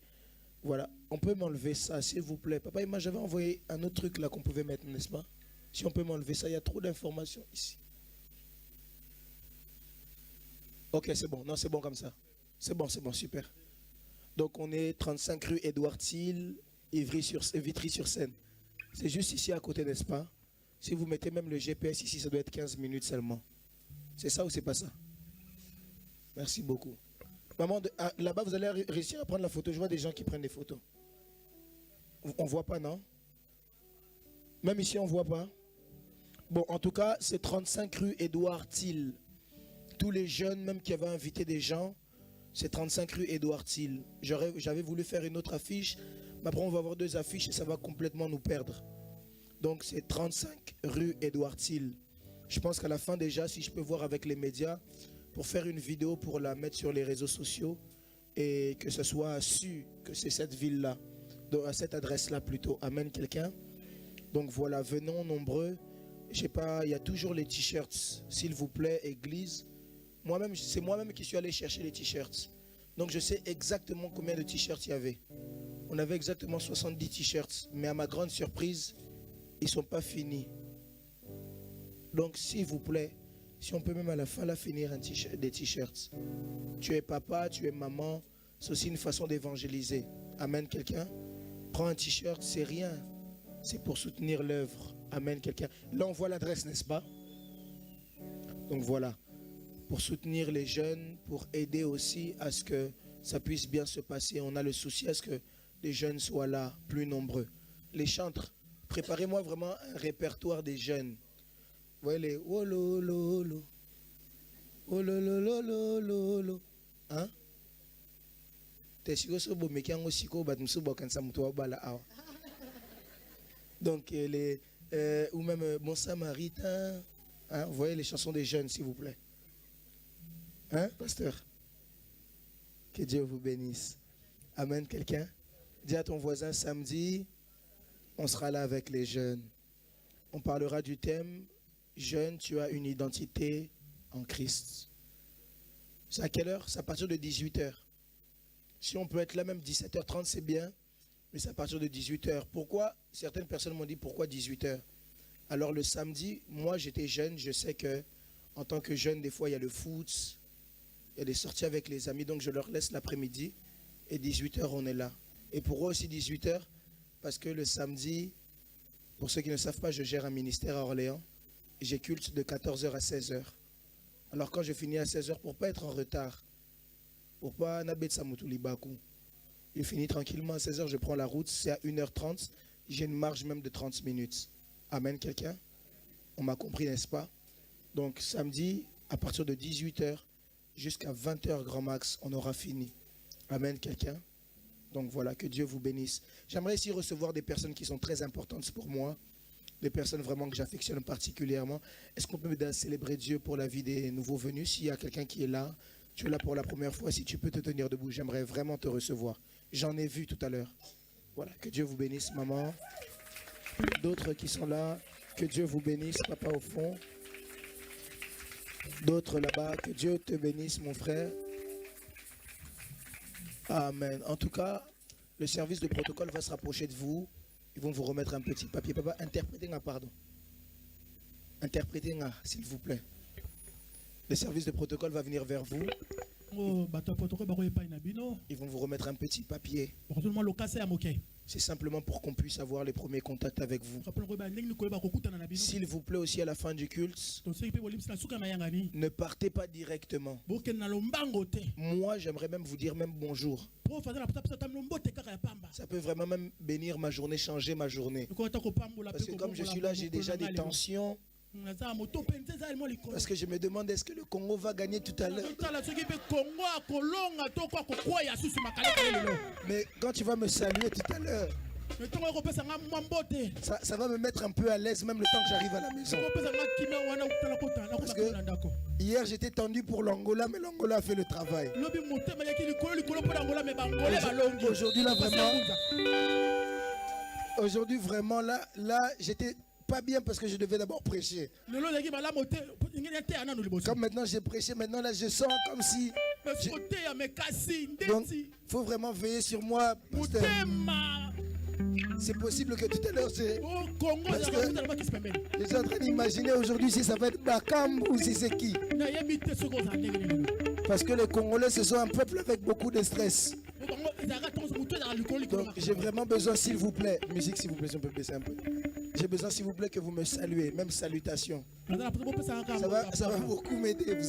Speaker 1: Voilà, on peut m'enlever ça, s'il vous plaît. Papa, moi j'avais envoyé un autre truc là qu'on pouvait mettre, n'est-ce pas? Si on peut m'enlever ça, il y a trop d'informations ici. Ok, c'est bon, non, c'est bon comme ça. C'est bon, super. Donc on est 35 rue Édouard Thiel, Vitry-sur-Seine. C'est juste ici à côté, n'est-ce pas? Si vous mettez même le GPS ici, ça doit être 15 minutes seulement. C'est ça ou c'est pas ça? Merci beaucoup. Maman, là-bas, vous allez réussir à prendre la photo. Je vois des gens qui prennent des photos. On ne voit pas, non? Même ici, on ne voit pas. Bon, en tout cas, c'est 35 rue Édouard Thiel. Tous les jeunes, même qui avaient invité des gens, c'est 35 rue Édouard Thiel. J'avais voulu faire une autre affiche, mais après on va avoir 2 affiches et ça va complètement nous perdre. Donc c'est 35 rue Édouard Thiel. Je pense qu'à la fin déjà, si je peux voir avec les médias, pour faire une vidéo, pour la mettre sur les réseaux sociaux, et que ce soit su que c'est cette ville-là, à cette adresse-là plutôt. Amen, quelqu'un. Donc voilà, venons nombreux. Je sais pas, il y a toujours les t-shirts, s'il vous plaît, église. Moi-même, c'est moi-même qui suis allé chercher les t-shirts. Donc je sais exactement combien de t-shirts il y avait. On avait exactement 70 t-shirts, mais à ma grande surprise, ils ne sont pas finis. Donc s'il vous plaît, si on peut même à la fin là finir des t-shirts. Tu es papa, tu es maman, c'est aussi une façon d'évangéliser. Amen, quelqu'un. Prends un t-shirt, c'est rien. C'est pour soutenir l'œuvre. Amen, quelqu'un. Là, on voit l'adresse, n'est-ce pas? Donc voilà. Pour soutenir les jeunes, pour aider aussi à ce que ça puisse bien se passer. On a le souci à ce que les jeunes soient là, plus nombreux. Les chantres, préparez-moi vraiment un répertoire des jeunes. Vous voyez les oh lo lo lo. Oh lo lo lo lo lo lo. Hein? Donc les ou même Bon Samaritain, hein? Vous voyez les chansons des jeunes, s'il vous plaît. Hein, pasteur? Que Dieu vous bénisse. Amen, quelqu'un? Dis à ton voisin, samedi, on sera là avec les jeunes. On parlera du thème, jeune, tu as une identité en Christ. C'est à quelle heure? C'est à partir de 18h. Si on peut être là même 17h30, c'est bien, mais c'est à partir de 18h. Pourquoi? Certaines personnes m'ont dit, pourquoi 18h? Alors le samedi, moi j'étais jeune, je sais que en tant que jeune, des fois il y a le foot, il y a des sorties avec les amis, donc je leur laisse l'après-midi, et 18h on est là. Et pour eux aussi 18h, parce que le samedi, pour ceux qui ne savent pas, je gère un ministère à Orléans, et j'ai culte de 14h à 16h. Alors quand je finis à 16h, pour ne pas être en retard, pour ne pas n'abet Samoutulibakou, je finis tranquillement à 16h, je prends la route, c'est à 1h30, j'ai une marge même de 30 minutes. Amen, quelqu'un? On m'a compris, n'est-ce pas? Donc samedi, à partir de 18h jusqu'à 20h grand max, on aura fini. Amen, quelqu'un? Donc voilà, que Dieu vous bénisse. J'aimerais ici recevoir des personnes qui sont très importantes pour moi, des personnes vraiment que j'affectionne particulièrement. Est-ce qu'on peut célébrer Dieu pour la vie des nouveaux venus? S'il y a quelqu'un qui est là, tu es là pour la première fois, si tu peux te tenir debout, j'aimerais vraiment te recevoir. J'en ai vu tout à l'heure. Voilà, que Dieu vous bénisse, maman. D'autres qui sont là, que Dieu vous bénisse, papa au fond. D'autres là-bas, que Dieu te bénisse, mon frère. Amen. En tout cas, le service de protocole va se rapprocher de vous. Ils vont vous remettre un petit papier. Papa, interprétez-moi, pardon. Interprétez-moi, s'il vous plaît. Le service de protocole va venir vers vous. Ils vont vous remettre un petit papier. C'est simplement pour qu'on puisse avoir les premiers contacts avec vous. S'il vous plaît aussi à la fin du culte, ne partez pas directement. Moi, j'aimerais même vous dire même bonjour. Ça peut vraiment même bénir ma journée, changer ma journée. Parce que comme je suis là, j'ai déjà des tensions. Parce que je me demande, est-ce que le Congo va gagner tout à l'heure? Mais quand tu vas me saluer tout à l'heure, ça va me mettre un peu à l'aise, même le temps que j'arrive à la maison. Parce que hier j'étais tendu pour l'Angola, mais l'Angola a fait le travail. Aujourd'hui vraiment là j'étais pas bien parce que je devais d'abord prêcher. Comme maintenant j'ai prêché, maintenant là je sens comme si... Donc il faut vraiment veiller sur moi. C'est possible que tout à l'heure je suis en train d'imaginer aujourd'hui si ça va être Bakam ou si c'est qui. Parce que les Congolais ce sont un peuple avec beaucoup de stress. Donc j'ai vraiment besoin, s'il vous plaît, musique s'il vous plaît, si on peut baisser un peu. J'ai besoin s'il vous plaît que vous me saluez, même salutations. Ça va beaucoup m'aider,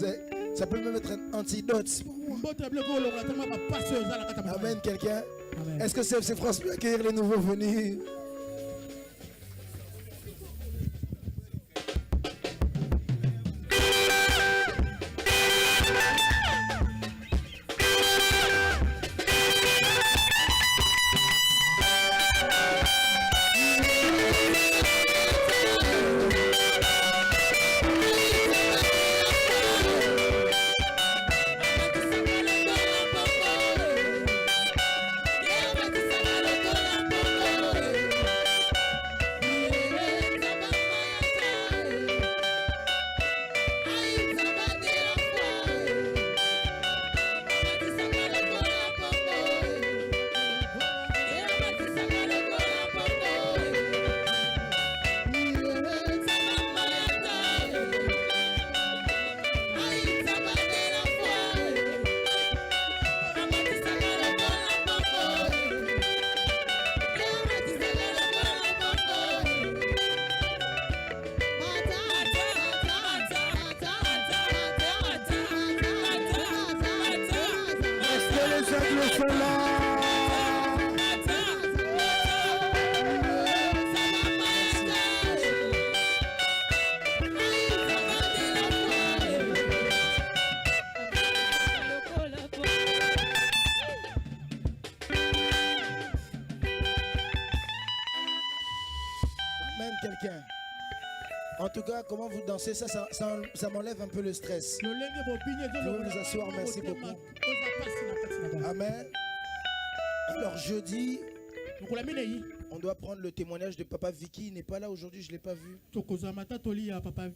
Speaker 1: ça peut même être un antidote pour moi. Amen, quelqu'un. Est-ce que c'est France peut accueillir les nouveaux venus? les aigles sont là. Amen, quelqu'un. En tout cas, comment vous dansez, ça m'enlève un peu le stress. Vous pouvez vous asseoir, merci beaucoup. Amen. Alors jeudi, on doit prendre le témoignage de Papa Vicky. Il n'est pas là aujourd'hui, je ne l'ai pas vu.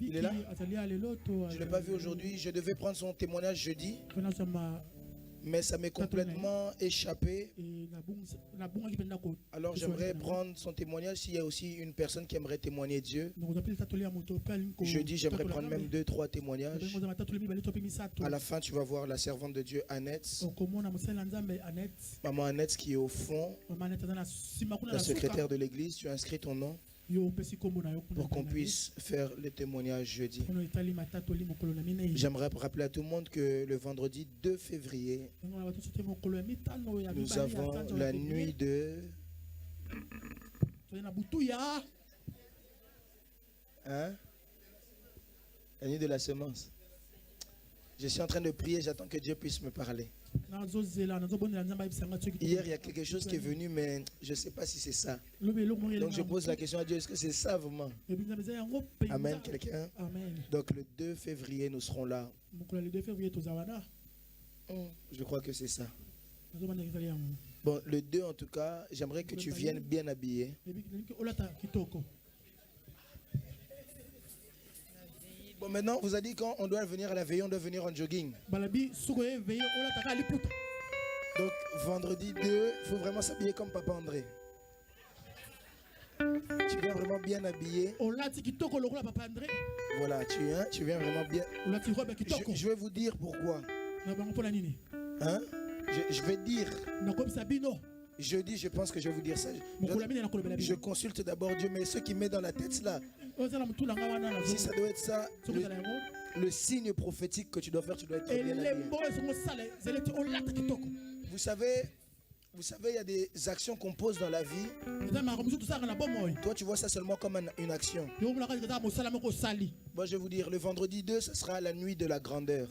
Speaker 1: Il est là? Je ne l'ai pas vu aujourd'hui. Je devais prendre son témoignage jeudi, mais ça m'est complètement échappé. Alors j'aimerais prendre son témoignage s'il y a aussi une personne qui aimerait témoigner Dieu. Jeudi, j'aimerais prendre même 2-3 témoignages. À la fin, tu vas voir la servante de Dieu, Annette. Maman Annette qui est au fond, la secrétaire de l'église. Tu as inscrit ton nom pour qu'on puisse faire le témoignage jeudi. J'aimerais rappeler à tout le monde que le vendredi 2 février, nous avons la nuit de... Hein? La nuit de la semence. Je suis en train de prier, j'attends que Dieu puisse me parler. Hier, il y a quelque chose qui est venu, mais je ne sais pas si c'est ça. Donc je pose la question à Dieu, est-ce que c'est ça vraiment? Amen, quelqu'un? Donc le 2 février, nous serons là. Je crois que c'est ça. Bon, le 2 en tout cas, j'aimerais que tu viennes bien habillé. Bon, maintenant, vous avez dit quand on doit venir à la veillée, on doit venir en jogging. Donc, vendredi 2, il faut vraiment s'habiller comme Papa André. Tu viens vraiment bien habillé. Voilà, tu viens vraiment bien. Je vais vous dire pourquoi. Hein? Je vais dire. Jeudi, je pense que je vais vous dire ça. Je consulte d'abord Dieu, mais ce qui met dans la tête là, si ça doit être ça, le signe prophétique que tu dois faire, tu dois être bien habillé. Vous savez, il y a des actions qu'on pose dans la vie. Toi, tu vois ça seulement comme une action. Moi, je vais vous dire, le vendredi 2, ce sera la nuit de la grandeur.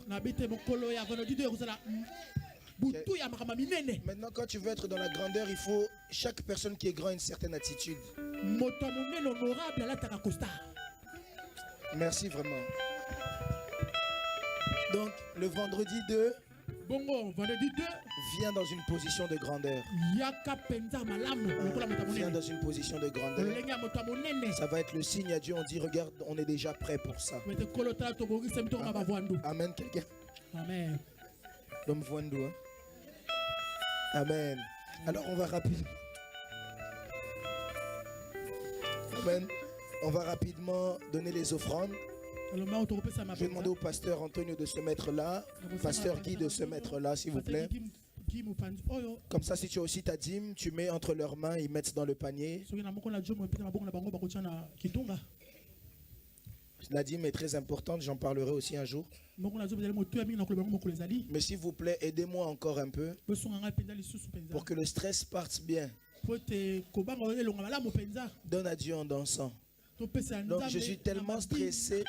Speaker 1: Maintenant, quand tu veux être dans la grandeur, il faut chaque personne qui est grand ait une certaine attitude. Merci vraiment. Donc, le vendredi 2, viens dans une position de grandeur. Viens dans une position de grandeur. Ça va être le signe à Dieu. On dit, regarde, on est déjà prêt pour ça. Amen, quelqu'un.
Speaker 5: Amen.
Speaker 1: L'homme Voindou, hein? Amen. Alors on va rapidement. Amen. On va rapidement donner les offrandes. Je vais demander au pasteur Antonio de se mettre là. Pasteur Guy de se mettre là, s'il vous plaît. Comme ça, si tu as aussi ta dîme, tu mets entre leurs mains, ils mettent dans le panier. La dîme est très importante, j'en parlerai aussi un jour. Mais s'il vous plaît, aidez-moi encore un peu pour que le stress parte bien. Donne à Dieu en dansant. Donc je suis tellement stressé,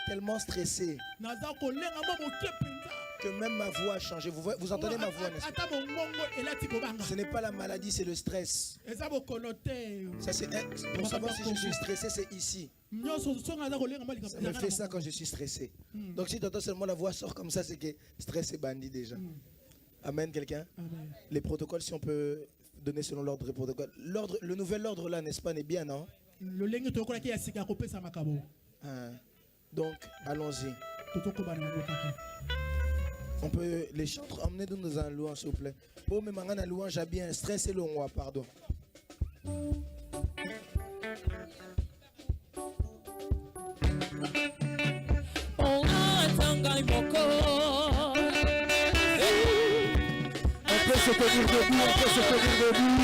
Speaker 1: que même ma voix a changé. Vous entendez ma voix, n'est-ce pas? Ce n'est pas la maladie, c'est le stress. Ça, c'est pour savoir si je suis stressé, c'est ici. Ça me fait ça quand je suis stressé. Donc si tu entends seulement la voix sort comme ça, c'est que stress est bandit déjà. Amen, quelqu'un? Les protocoles, si on peut donner selon l'ordre des protocoles. Le nouvel ordre là, n'est-ce pas, n'est bien, non? Donc, allons-y. On peut les chanter. Emmenez-nous dans un louange, s'il vous plaît. Pour me mangan à louange, j'ai bien stressé le roi, pardon. On peut se tenir debout, on peut se tenir debout.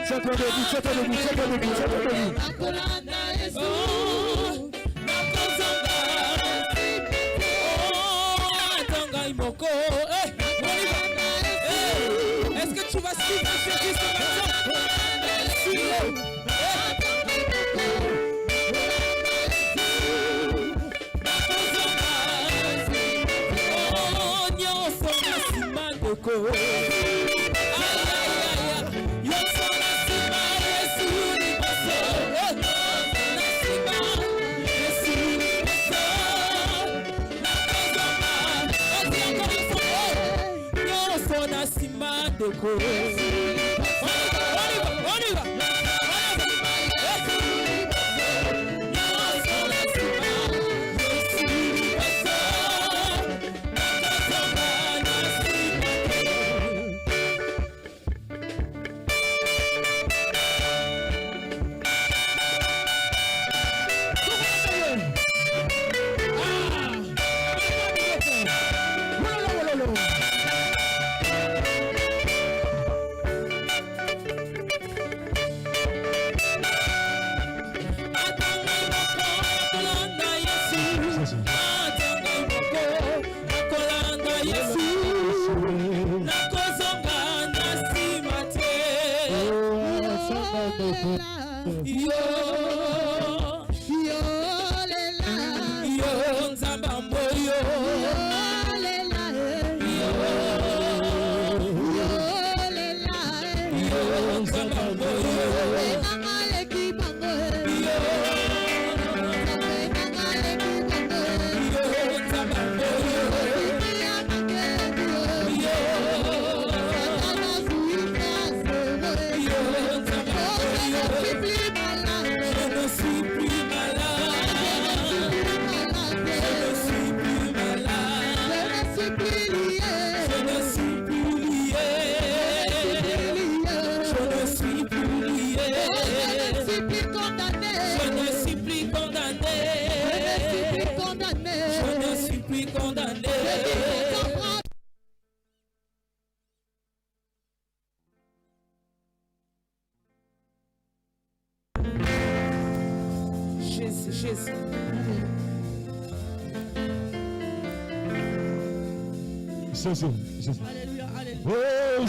Speaker 1: Chantons debout, chantons debout, chantons debout, chantons debout.
Speaker 4: Est-ce que Tu vas suivre Jésus ce matin. Suis-le.
Speaker 5: Alléluia, alléluia. Oh,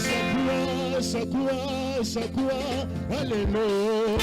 Speaker 5: ça quoi, alléluia.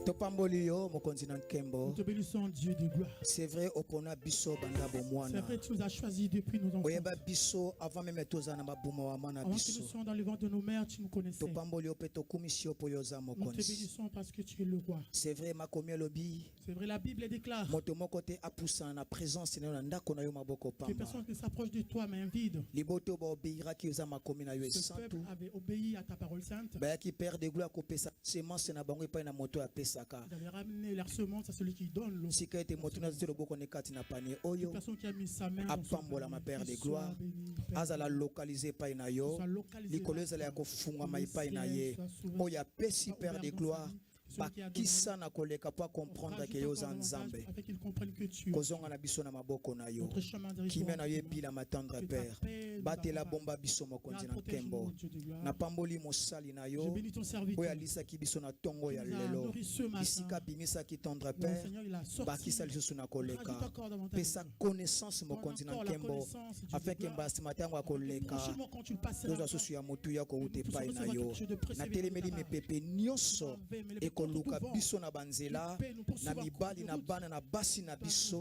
Speaker 1: Topamboli yo mokonzi na nkembo.
Speaker 5: Nous te bénissons, Dieu de gloire.
Speaker 1: C'est vrai opona biso banda
Speaker 5: C'est
Speaker 1: bomwana.
Speaker 5: vrai, tu nous as choisis depuis nos enfants.
Speaker 1: Oyeba biso avant même toza na babuma wa mana
Speaker 5: Avant que nous
Speaker 1: biso.
Speaker 5: soyons dans le ventre de nos mères, tu nous connaissais.
Speaker 1: Topamboli yo pe tokumisi yo po yoza
Speaker 5: Nous te
Speaker 1: mokonzi.
Speaker 5: bénissons parce que tu es le roi.
Speaker 1: C'est vrai makomi lobi.
Speaker 5: C'est vrai, la Bible déclare
Speaker 1: Moto moko te apusa na présence na ndako na yo maboko
Speaker 5: que
Speaker 1: pamba.
Speaker 5: personne ne s'approche de toi, main vide.
Speaker 1: Liboto ba obéira ki yoza makomi na yo
Speaker 5: Ce
Speaker 1: esantu.
Speaker 5: peuple avait obéi à ta parole sainte.
Speaker 1: Baya ki père de gloire kopesa semence na bango epai na moto ya pesaka.
Speaker 5: Ils avaient ramené leur semence à celui qui donne l'eau.
Speaker 1: Sika ete moto na zelo boko ne kati na panier
Speaker 5: Toute
Speaker 1: oyo.
Speaker 5: personne qui a mis sa main dans son
Speaker 1: Apambola ma
Speaker 5: panier,
Speaker 1: père de
Speaker 5: qu'il
Speaker 1: gloire.
Speaker 5: soit béni, Père.
Speaker 1: Azala localisé epai na yo.
Speaker 5: Soit localisé
Speaker 1: Likolo
Speaker 5: là.
Speaker 1: ezala ya kofungwama
Speaker 5: Que le
Speaker 1: epai na
Speaker 5: ciel
Speaker 1: ye
Speaker 5: soit s'ouvert,
Speaker 1: oyo apesi
Speaker 5: soit
Speaker 1: père
Speaker 5: ouvert
Speaker 1: de
Speaker 5: dans
Speaker 1: gloire
Speaker 5: sa vie. Celui qui a donné,
Speaker 1: bakisa na koleka po comprendre
Speaker 5: rajoute
Speaker 1: ke yo
Speaker 5: encore
Speaker 1: oza
Speaker 5: davantage
Speaker 1: nzambe
Speaker 5: afin qu'ils comprennent que tu es
Speaker 1: kozonga na biso na maboko na yo
Speaker 5: notre chemin de
Speaker 1: kimia na yo
Speaker 5: réforme.
Speaker 1: ebila matendre
Speaker 5: Que ta
Speaker 1: père
Speaker 5: paix nous
Speaker 1: batela
Speaker 5: accompagne.
Speaker 1: bomba biso mokonzi
Speaker 5: Garde,
Speaker 1: na
Speaker 5: protège-nous,
Speaker 1: nkembo
Speaker 5: Dieu de gloire.
Speaker 1: napamboli mosali na
Speaker 5: Je
Speaker 1: yo
Speaker 5: bénis ton
Speaker 1: oyo
Speaker 5: serviteur.
Speaker 1: alisaki biso na ntongo ya
Speaker 5: Tu nous as
Speaker 1: lelo
Speaker 5: nourris ce matin.
Speaker 1: bisika abimisaki tendre
Speaker 5: Mon
Speaker 1: père
Speaker 5: Seigneur, il a sorti.
Speaker 1: bakisa lisusu na
Speaker 5: Rajoute
Speaker 1: koleka
Speaker 5: encore davantage.
Speaker 1: pesa connaissance mokonzi na
Speaker 5: Encore la
Speaker 1: nkembo
Speaker 5: connaissance, Dieu de
Speaker 1: afin ke
Speaker 5: gloire.
Speaker 1: mbasi matango akoleka
Speaker 5: Prochainement, quand tu le passeras,
Speaker 1: tozwa susu ya motuya kouta epai na yo natelemeli mipepe nyonso ekoluka biso na banzela na mibali na bana na basi na biso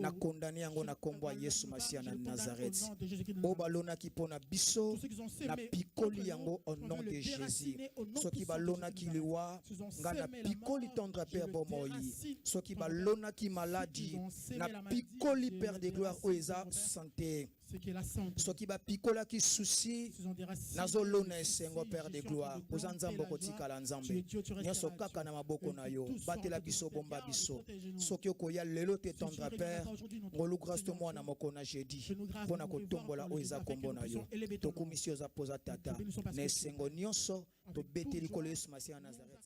Speaker 1: na kondane yango na kombo ya yesu masiya na nazareti oyo balonaki mpo na biso na pikoli yango au nom de jésus soki balonaki liwa nga na pikoli tendre père bomoi soki balonaki maladi na pikoli père de gloire oyo eza santé
Speaker 5: ce qui est la santé.
Speaker 1: soki bapikolaki susi
Speaker 5: Ce sont des racines.
Speaker 1: nazolona esengo père de gloire oza nzambe okotikala nzambe nyonso kaka na maboko na yo batela biso bomba biso soki okoya lelo te tendre père ngolu grâce to mwana moko na jeudi mpo na kotombola oyo eza kombo na yo tokumisi oza poza tata na esengo nyonso tobeteli likolo yesu masiya ya nazareth.